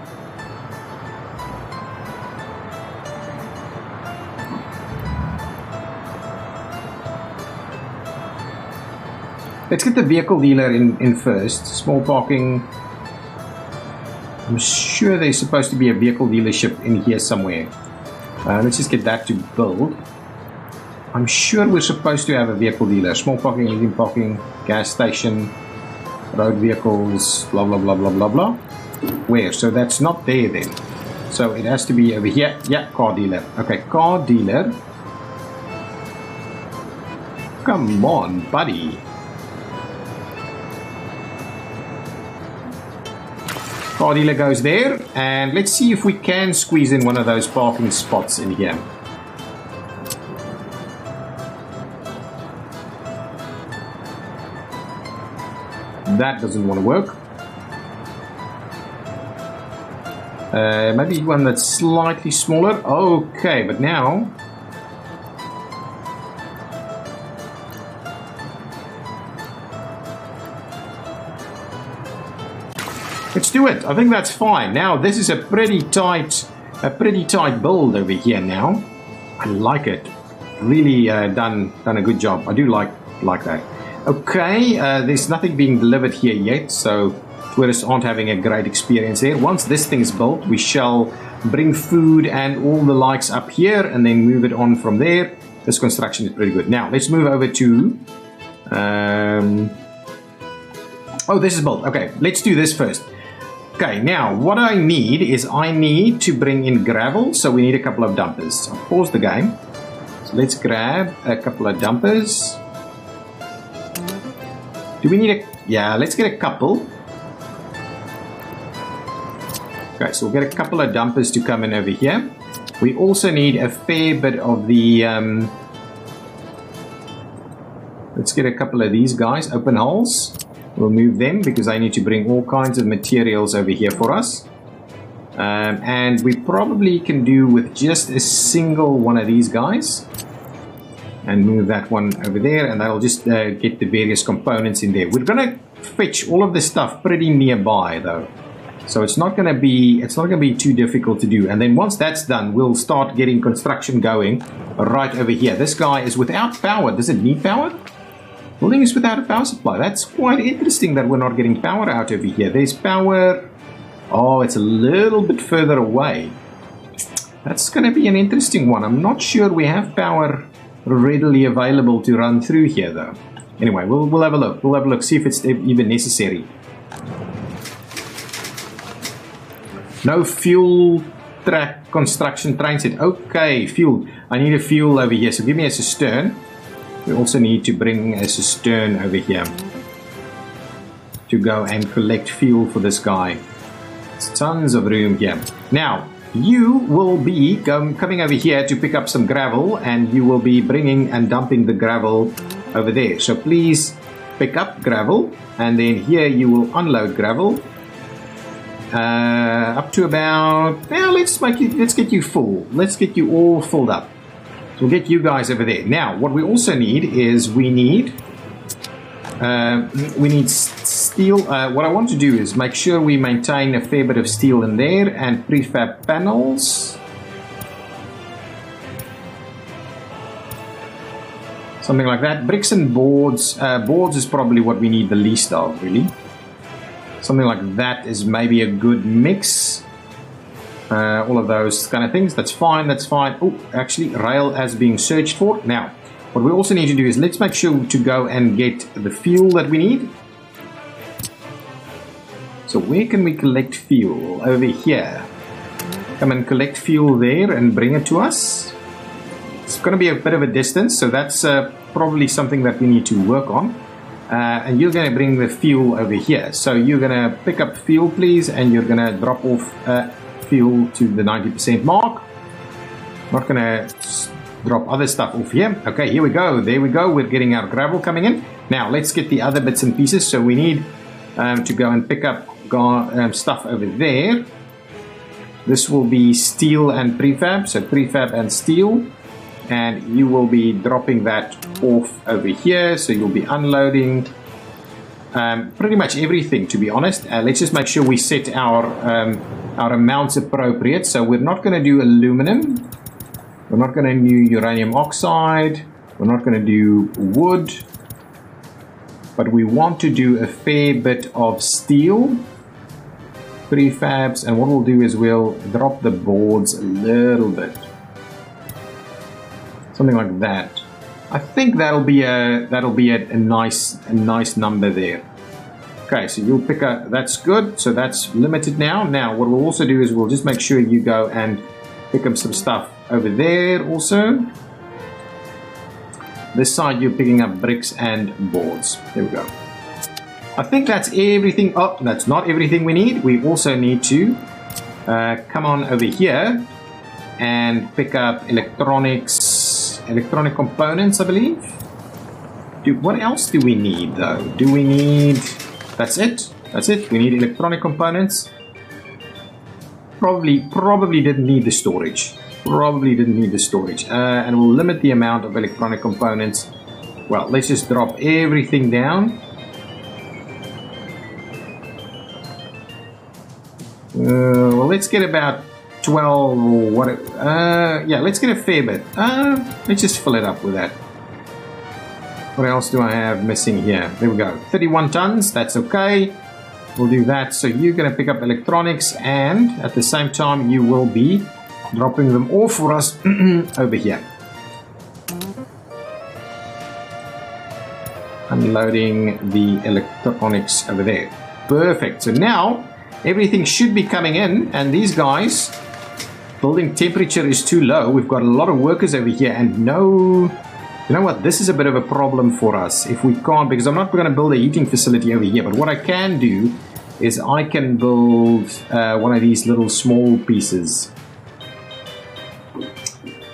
Let's get the vehicle dealer in first. Small parking. I'm sure there's supposed to be a vehicle dealership in here somewhere. Let's just get that to build. I'm sure we're supposed to have a vehicle dealer. Small parking, medium parking, gas station, road vehicles, blah, blah, blah, blah, blah, blah. Where? So that's not there then. So it has to be over here. Yeah, car dealer. Okay, car dealer. Come on, buddy. Car dealer goes there, and let's see if we can squeeze in one of those parking spots in here. That doesn't want to work. Maybe one that's slightly smaller. Okay, but now let's do it. I think that's fine. Now this is a pretty tight build over here now. I like it. Really done a good job. I do like that. Okay, there's nothing being delivered here yet, so tourists aren't having a great experience there. Once this thing is built, we shall bring food and all the likes up here and then move it on from there. This construction is pretty good. Now let's move over to oh, this is built. Okay, let's do this first. Okay, now what I need is I need to bring in gravel, so we need a couple of dumpers. I'll pause the game. So let's grab a couple of dumpers. Do we need a... Yeah, let's get a couple. Okay, so we'll get a couple of dumpers to come in over here. We also need a fair bit of the... let's get a couple of these guys, open holes. We'll move them because I need to bring all kinds of materials over here for us. And we probably can do with just a single one of these guys. And move that one over there, and that'll just get the various components in there. We're gonna fetch all of this stuff pretty nearby though, so it's not gonna be too difficult to do. And then once that's done, we'll start getting construction going right over here. This guy is without power. Does it need power? Building is without a power supply. That's quite interesting that we're not getting power out over here. There's power. Oh, it's a little bit further away. That's gonna be an interesting one. I'm not sure we have power readily available to run through here though. Anyway, we'll have a look. We'll have a look, see if it's even necessary. No fuel track construction train set. Okay, fuel. I need a fuel over here, so give me a cistern. We also need to bring a cistern over here to go and collect fuel for this guy. There's tons of room here. Now, you will be coming over here to pick up some gravel, and you will be bringing and dumping the gravel over there. So please pick up gravel, and then here you will unload gravel. Up to about, well, let's get you full. Let's get you all filled up. So we'll get you guys over there. Now, what we also need is we need steel. What I want to do is make sure we maintain a fair bit of steel in there and prefab panels. Something like that. Bricks and boards. Boards is probably what we need the least of, really. Something like that is maybe a good mix. All of those kind of things. That's fine, that's fine. Oh, actually, rail as being searched for. Now, what we also need to do is let's make sure to go and get the fuel that we need. So where can we collect fuel? Over here. Come and collect fuel there and bring it to us. It's going to be a bit of a distance, so that's probably something that we need to work on. And you're going to bring the fuel over here. So you're going to pick up fuel, please, and you're going to drop off fuel to the 90% mark. Not going to drop other stuff off here. Okay, here we go. There we go. We're getting our gravel coming in. Now, let's get the other bits and pieces. So we need to go and pick up stuff over there. This will be steel and prefab. So prefab and steel. And you will be dropping that off over here. So you'll be unloading pretty much everything, to be honest. Let's just make sure we set our amounts appropriate. So we're not going to do aluminum. We're not going to do uranium oxide. We're not going to do wood. But we want to do a fair bit of steel, prefabs, and what we'll do is we'll drop the boards a little bit. Something like that. I think that'll be a nice number there. Okay, so you'll pick up, that's good. So that's limited now. Now what we'll also do is we'll just make sure you go and pick up some stuff over there also. This side you're picking up bricks and boards. There we go. I think that's everything. Oh, that's not everything we need. We also need to come on over here and pick up electronic components, I believe. What else do we need though? Do we need... That's it. That's it. We need electronic components. Probably didn't need the storage. And we'll limit the amount of electronic components. Well, let's just drop everything down. Well, let's get about 12 or what? Yeah, let's get a fair bit. Let's just fill it up with that. What else do I have missing here? There we go. 31 tons. That's okay. We'll do that. So you're going to pick up electronics, and at the same time, you will be dropping them off for us over here. Unloading the electronics over there. Perfect. So now everything should be coming in, and these guys, building temperature is too low. We've got a lot of workers over here, and no, you know what, this is a bit of a problem for us if we can't, because I'm not going to build a heating facility over here, but what I can do is I can build one of these little small pieces.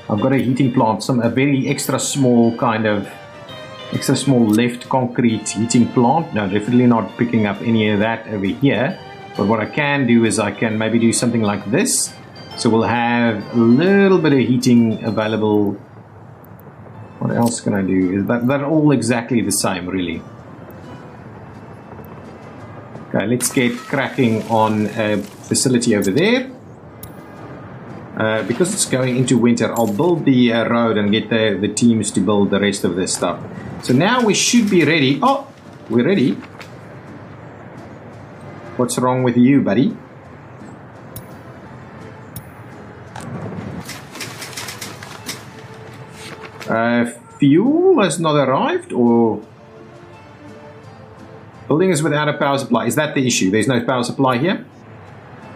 I've got a heating plant, a very extra small left concrete heating plant. No, definitely not picking up any of that over here. But what I can do is I can maybe do something like this. So we'll have a little bit of heating available. What else can I do? Is they're all exactly the same, really. Okay, let's get cracking on a facility over there. Because it's going into winter, I'll build the road and get the teams to build the rest of this stuff. So now we should be ready. Oh, we're ready. What's wrong with you, buddy? Fuel has not arrived, or building is without a power supply. Is that the issue? There's no power supply here?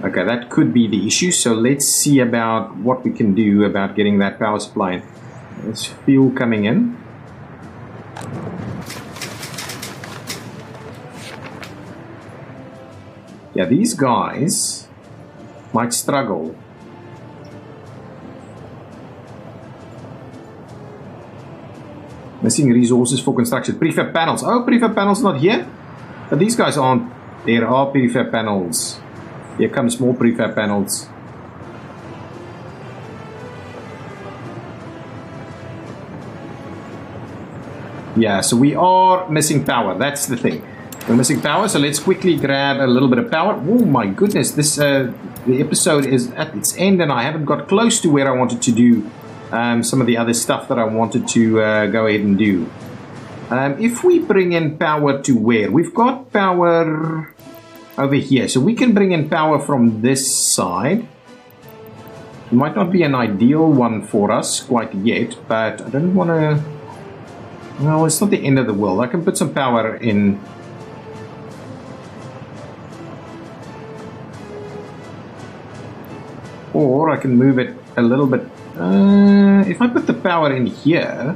Okay, that could be the issue. So let's see about what we can do about getting that power supply in. There's fuel coming in. Yeah, these guys might struggle. Missing resources for construction. Prefab panels. Oh, prefab panels not here? But these guys aren't. There are prefab panels. Here comes more prefab panels. Yeah, so we are missing power. That's the thing. We're missing power, so let's quickly grab a little bit of power. Oh my goodness, this the episode is at its end, and I haven't got close to where I wanted to do some of the other stuff that I wanted to go ahead and do. If we bring in power to where? We've got power over here, so we can bring in power from this side. It might not be an ideal one for us quite yet, but I don't want to... Well, it's not the end of the world. I can put some power in... Or I can move it a little bit. If I put the power in here...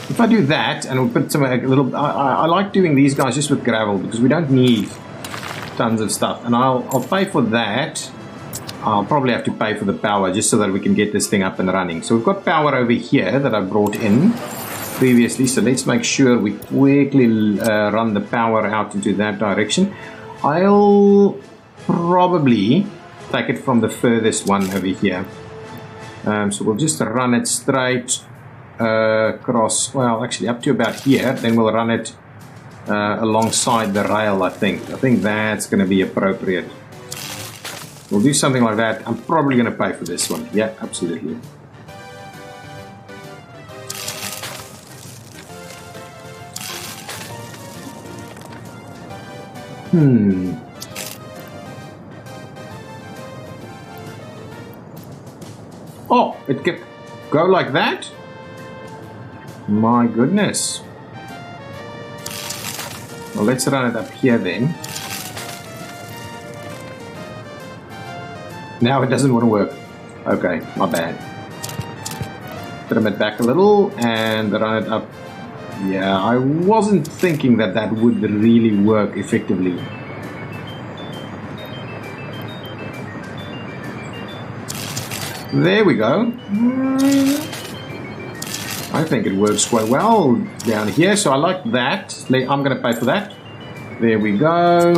If I do that, and we'll put some a little... I like doing these guys just with gravel, because we don't need tons of stuff. And I'll pay for that. I'll probably have to pay for the power just so that we can get this thing up and running. So we've got power over here that I brought in previously. So let's make sure we quickly run the power out into that direction. I'll probably take it from the furthest one over here. So we'll just run it straight across, well, actually up to about here. Then we'll run it alongside the rail, I think. I think that's going to be appropriate. We'll do something like that. I'm probably going to pay for this one. Yeah, absolutely. Oh, it can go like that? My goodness. Well, let's run it up here then. Now it doesn't want to work. Okay, my bad. Trim it back a little and run it up. Yeah, I wasn't thinking that that would really work effectively. There we go. I think it works quite well down here, so I like that. I'm going to pay for that. There we go.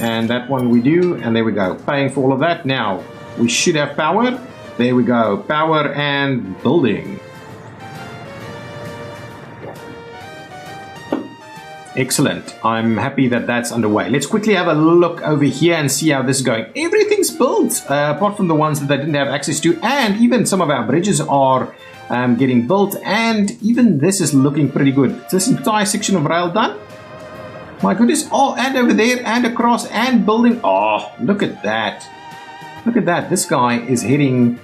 And that one we do, and there we go. Paying for all of that. Now, we should have power. There we go. Power and building. Excellent. I'm happy that that's underway. Let's quickly have a look over here and see how this is going. Everything's built, apart from the ones that I didn't have access to, and even some of our bridges are getting built, and even this is looking pretty good. Is this entire section of rail done? My goodness. Oh, and over there, and across, and building. Oh, look at that. Look at that. This guy is heading...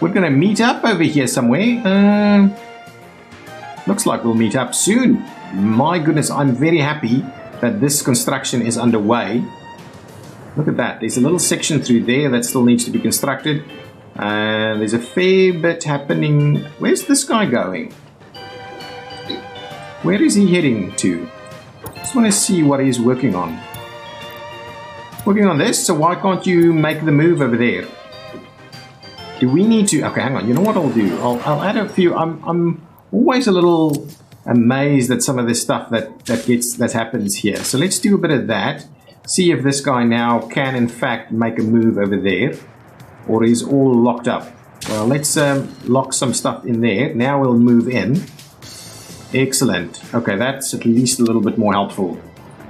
We're going to meet up over here somewhere. Looks like we'll meet up soon. My goodness, I'm very happy that this construction is underway. Look at that. There's a little section through there that still needs to be constructed. And there's a fair bit happening. Where's this guy going? Where is he heading to? Just want to see what he's working on. Working on this, so why can't you make the move over there? Do we need to... Okay, hang on. You know what I'll do? I'll add a few... I'm always a little amazed at some of this stuff that happens here. So let's do a bit of that. See if this guy now can in fact make a move over there, or he's all locked up. Well, let's lock some stuff in there. Now we'll move in. Excellent. Okay, that's at least a little bit more helpful.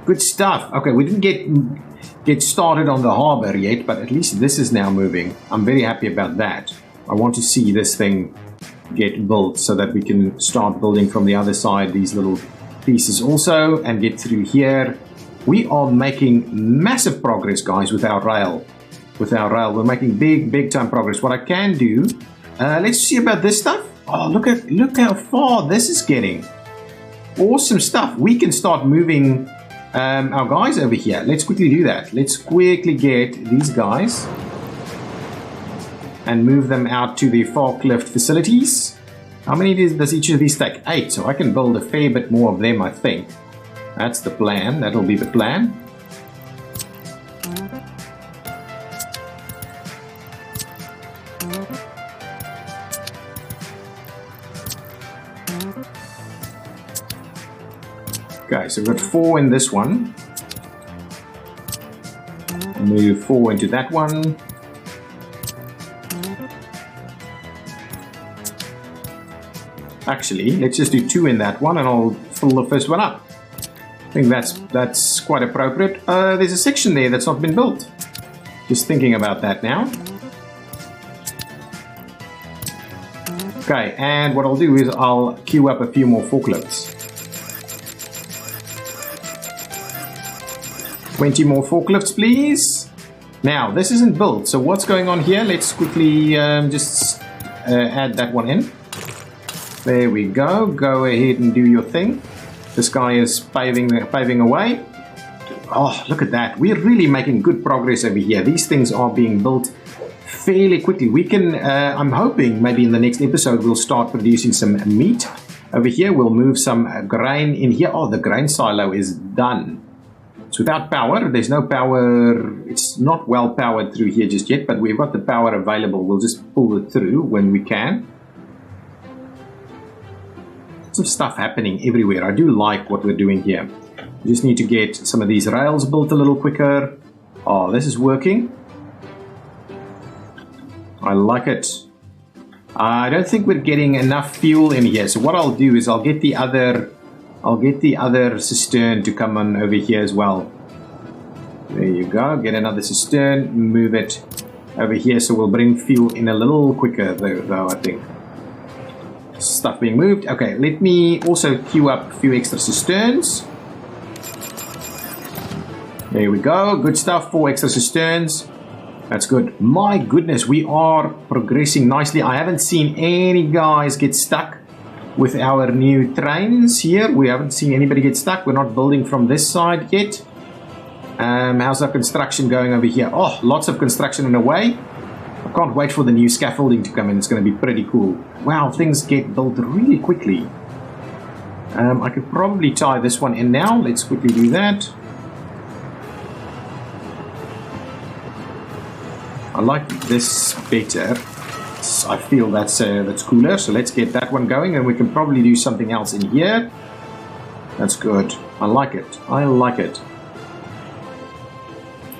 Good stuff. Okay, we didn't get started on the harbor yet, but at least this is now moving. I'm very happy about that. I want to see this thing get built so that we can start building from the other side these little pieces also and get through here. We are making massive progress, guys, with our rail. We're making big time progress. What I can do, let's see about this stuff. Oh, look how far this is getting. Awesome stuff. We can start moving our guys over here. Let's quickly do that. Let's quickly get these guys and move them out to the forklift facilities. How many does each of these take? 8, so I can build a fair bit more of them, I think. That's the plan. That'll be the plan. Okay, so we've got 4 in this one. Move 4 into that one. Actually, let's just do 2 in that one and I'll fill the first one up. I think that's quite appropriate. There's a section there that's not been built. Just thinking about that now. Okay, and what I'll do is I'll queue up a few more forklifts. 20 more forklifts, please. Now, this isn't built, so what's going on here? Let's quickly just add that one in. There we go. Go ahead and do your thing. This guy is paving away. Oh, look at that. We're really making good progress over here. These things are being built fairly quickly. We can, I'm hoping maybe in the next episode we'll start producing some meat. Over here we'll move some grain in here. Oh, the grain silo is done. It's without power. There's no power. It's not well powered through here just yet, but we've got the power available. We'll just pull it through when we can. Some stuff happening everywhere. I do like what we're doing here. We just need to get some of these rails built a little quicker. Oh, this is working. I like it. I don't think we're getting enough fuel in here. So what I'll do is I'll get the other cistern to come on over here as well. There you go. Get another cistern, move it over here, so we'll bring fuel in a little quicker though, I think. Stuff being moved. Okay, let me also queue up a few extra cisterns. There we go. Good stuff. 4 extra cisterns. That's good. My goodness, we are progressing nicely. I haven't seen any guys get stuck with our new trains here. We haven't seen anybody get stuck. We're not building from this side yet. How's our construction going over here? Oh, lots of construction in a way. I can't wait for the new scaffolding to come in. It's going to be pretty cool. Wow, things get built really quickly. I could probably tie this one in now. Let's quickly do that. I like this better. I feel that's cooler. So let's get that one going, and we can probably do something else in here. That's good. I like it. I like it.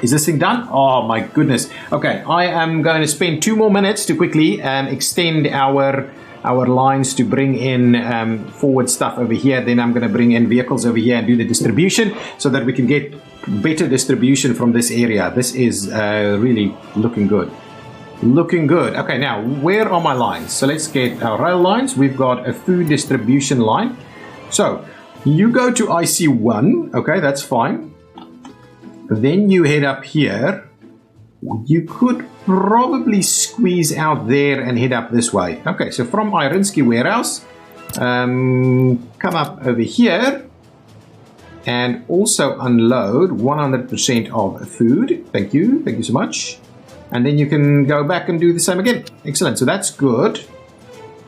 Is this thing done? Oh my goodness. Okay, I am going to spend 2 more minutes to quickly extend our lines to bring in forward stuff over here. Then I'm going to bring in vehicles over here and do the distribution so that we can get better distribution from this area. This is really looking good. Looking good. Okay, now where are my lines? So let's get our rail lines. We've got a food distribution line. So you go to IC1. Okay, that's fine. Then you head up here. You could probably squeeze out there and head up this way. Okay, so from Irinsky warehouse, come up over here and also unload 100% of food. Thank you so much. And then you can go back and do the same again. Excellent, so that's good.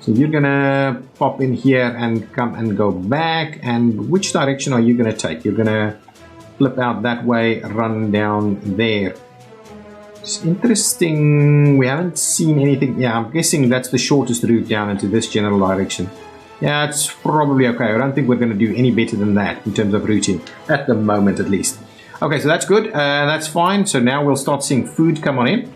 So you're gonna pop in here and come and go back. And which direction are you gonna take? You're gonna flip out that way, run down there. It's interesting, we haven't seen anything. Yeah, I'm guessing that's the shortest route down into this general direction. Yeah, it's probably okay. I don't think we're going to do any better than that in terms of routing, at the moment at least. Okay, so that's good, that's fine. So now we'll start seeing food come on in.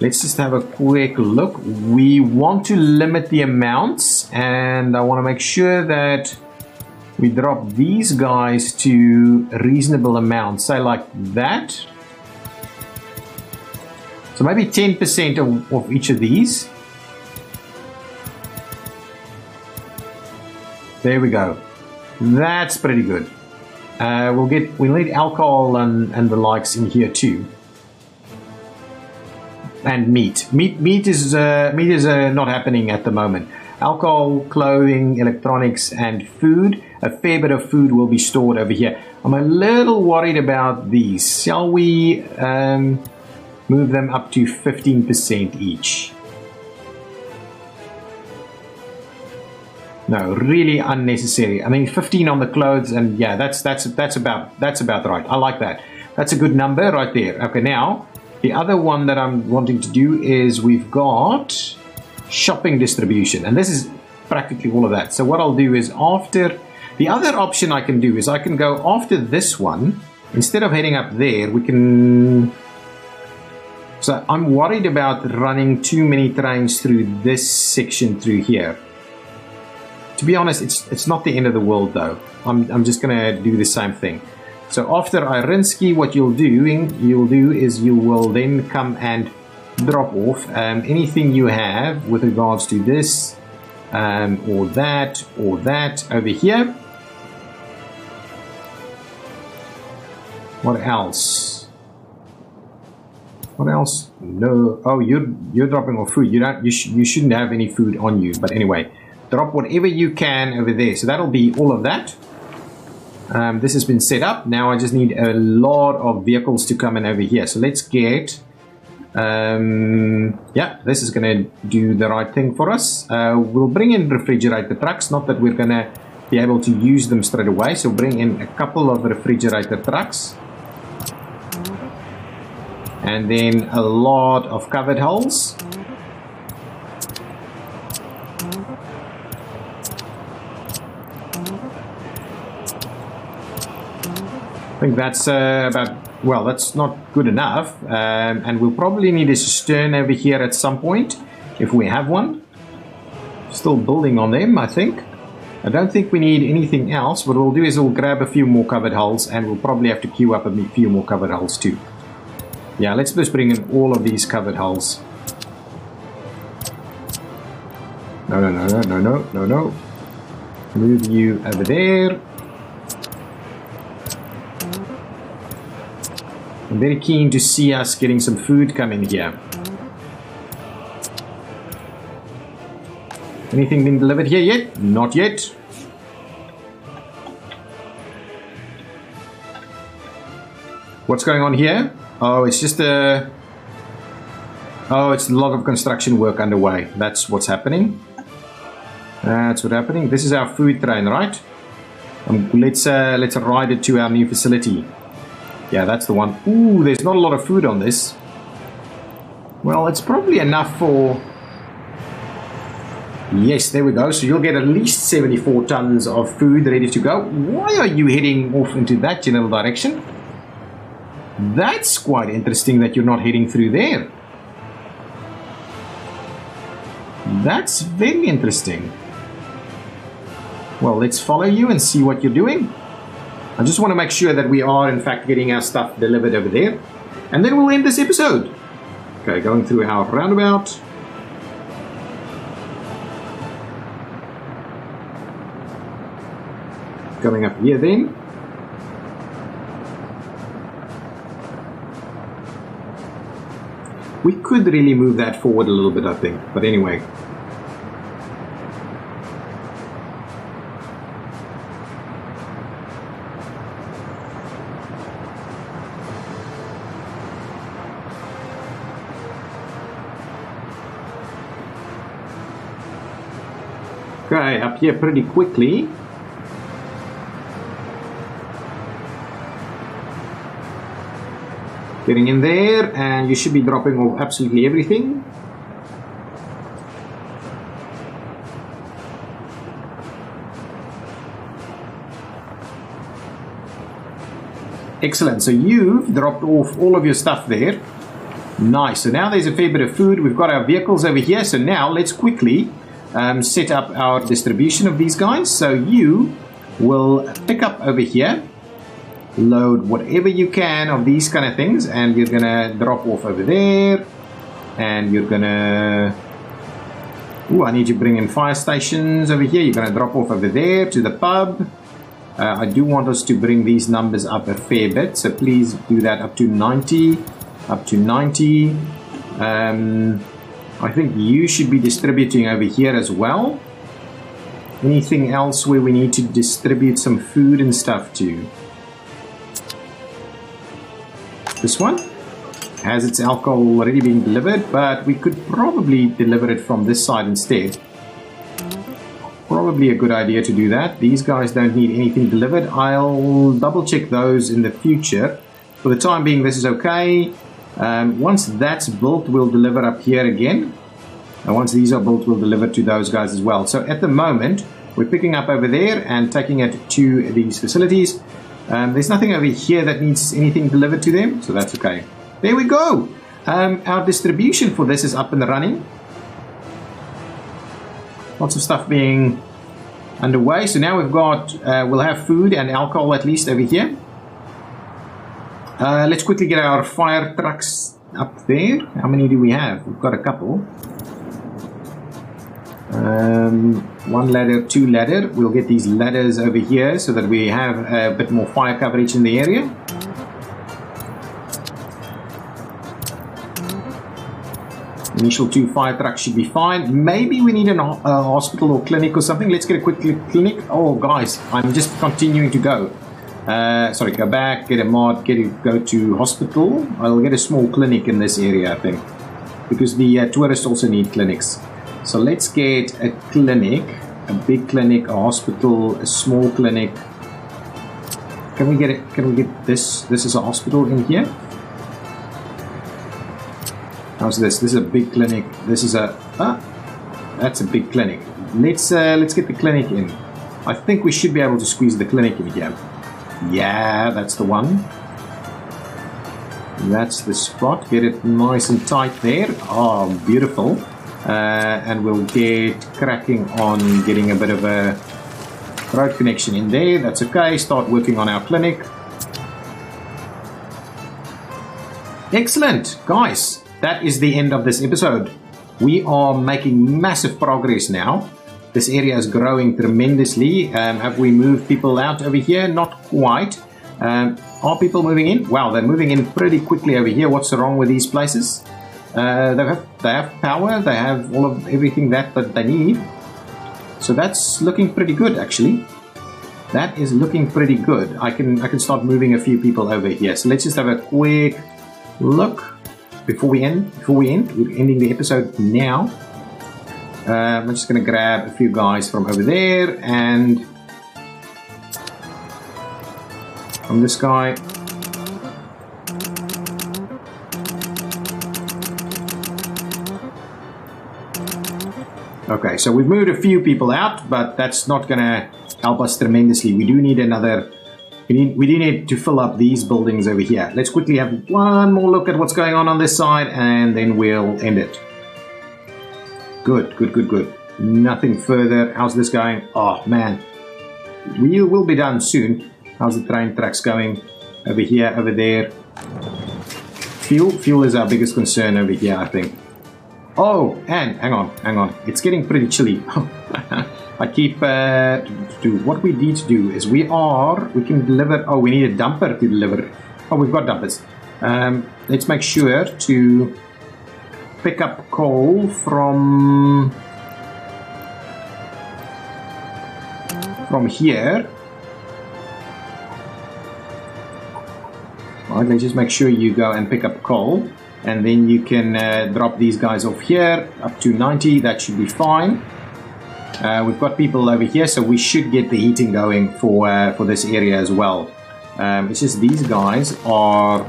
Let's just have a quick look. We want to limit the amounts, and I want to make sure that we drop these guys to reasonable amounts, say like that. So maybe 10% of each of these. There we go. That's pretty good. We'll need alcohol and the likes in here too. And meat. Meat is not happening at the moment. Alcohol, clothing, electronics, and food. A fair bit of food will be stored over here. I'm a little worried about these. Shall we move them up to 15% each? No, really unnecessary. I mean, 15 on the clothes, and yeah, that's about right. I like that. That's a good number right there. Okay, now the other one that I'm wanting to do is we've got shopping distribution, and this is practically all of that. So what I'll do is after, the other option I can do is I can go after this one, instead of heading up there, we can, so I'm worried about running too many trains through this section through here. To be honest, it's not the end of the world though. I'm just gonna do the same thing. So after Irinsky, what you'll do is you will then come and drop off anything you have with regards to this or that over here. What else? What else? No. Oh, you're dropping off food. You shouldn't have any food on you. But anyway, drop whatever you can over there. So that'll be all of that. This has been set up. Now I just need a lot of vehicles to come in over here. So let's get. Yeah, this is going to do the right thing for us. We'll bring in refrigerator trucks. Not that we're going to be able to use them straight away. So bring in a couple of refrigerator trucks. And then a lot of covered hulls. I think that's about, well, that's not good enough. And we'll probably need a cistern over here at some point, if we have one. Still building on them, I think. I don't think we need anything else. What we'll do is we'll grab a few more covered hulls, and we'll probably have to queue up a few more covered hulls too. Yeah, let's just bring in all of these covered hulls. No. Move you over there. I'm very keen to see us getting some food coming here. Anything been delivered here yet? Not yet. What's going on here? Oh, it's just a... Oh, it's a lot of construction work underway. That's what's happening. That's what's happening. This is our food train, right? Let's ride it to our new facility. Yeah, that's the one. Ooh, there's not a lot of food on this. Well, it's probably enough for... Yes, there we go. So you'll get at least 74 tons of food ready to go. Why are you heading off into that general direction? That's quite interesting that you're not heading through there. That's very interesting. Well, let's follow you and see what you're doing. I just want to make sure that we are in fact getting our stuff delivered over there. And then we'll end this episode. Okay, going through our roundabout. Coming up here then. We could really move that forward a little bit, I think. But anyway. Okay, up here pretty quickly. Getting in there, and you should be dropping off absolutely everything. Excellent, so you've dropped off all of your stuff there. Nice, so now there's a fair bit of food. We've got our vehicles over here, so now let's quickly set up our distribution of these guys. So you will pick up over here. Load whatever you can of these kind of things, and you're gonna drop off over there, and you're gonna... Ooh, I need to bring in fire stations over here. You're gonna drop off over there to the pub. I do want us to bring these numbers up a fair bit, so please do that up to 90. Up to 90. I think you should be distributing over here as well. Anything else where we need to distribute some food and stuff to? This one has its alcohol already being delivered, but we could probably deliver it from this side instead. Probably a good idea to do that. These guys don't need anything delivered. I'll double check those in the future. For the time being, this is okay. Once that's built, we'll deliver up here again. And once these are built, we'll deliver to those guys as well. So at the moment, we're picking up over there and taking it to these facilities. There's nothing over here that needs anything delivered to them, so that's okay. There we go. Our distribution for this is up and running. Lots of stuff being underway. So now we've got, we'll have food and alcohol at least over here. Let's quickly get our fire trucks up there. How many do we have? We've got a couple. One ladder, two ladder. We'll get these ladders over here so that we have a bit more fire coverage in the area. Initial 2 fire trucks should be fine. Maybe we need a hospital or clinic or something. Let's get a quick clinic. Oh, guys, I'm just continuing to go. Sorry, go back, get a mod, go to hospital. I'll get a small clinic in this area, I think, because the tourists also need clinics. So let's get a clinic, a big clinic, a hospital, a small clinic. Can we get it? Can we get this? This is a hospital in here. How's this? This is a big clinic. This is a that's a big clinic. Let's get the clinic in. I think we should be able to squeeze the clinic in here. Yeah, that's the one. That's the spot. Get it nice and tight there. Oh, beautiful. And we'll get cracking on getting a bit of a road connection in there. That's okay. Start working on our clinic. Excellent, guys. That is the end of this episode. We are making massive progress now. This area is growing tremendously. Have we moved people out over here? Not quite. Are people moving in? Wow, they're moving in pretty quickly over here. What's wrong with these places? They have power. They have everything that they need. So that's looking pretty good, actually. That is looking pretty good. I can start moving a few people over here. So let's just have a quick look before we end. We're ending the episode now. I'm just going to grab a few guys from over there and from this guy. Okay, so we've moved a few people out, but that's not going to help us tremendously. We do need another. We do need to fill up these buildings over here. Let's quickly have one more look at what's going on this side, and then we'll end it. Good. Nothing further. How's this going? Oh, man. We will be done soon. How's the train tracks going? Over here, over there. Fuel is our biggest concern over here, I think. Oh, and hang on. It's getting pretty chilly. I keep what we need to do is we can deliver. Oh, we need a dumper to deliver. Oh, we've got dumpers. Let's make sure to pick up coal from here. Right, let's just make sure you go and pick up coal, and then you can drop these guys off here up to 90. That should be fine. We've got people over here, so we should get the heating going for this area as well. It's just these guys are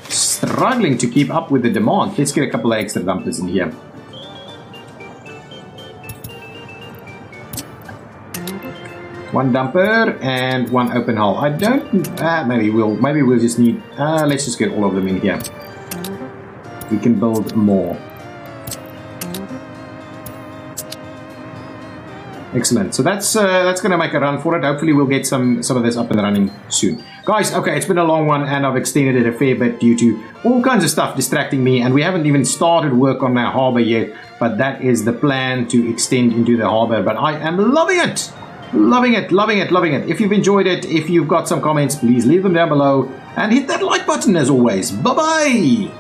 struggling to keep up with the demand. Let's get a couple of extra dumpers in here. One dumper and one open hull. I don't. Maybe we'll just need. Let's just get all of them in here. We can build more. Excellent. So that's going to make a run for it. Hopefully we'll get some of this up and running soon. Guys, okay, it's been a long one and I've extended it a fair bit due to all kinds of stuff distracting me, and we haven't even started work on our harbor yet, but that is the plan, to extend into the harbor. But I am loving it. Loving it. If you've enjoyed it, if you've got some comments, please leave them down below and hit that like button as always. Bye-bye.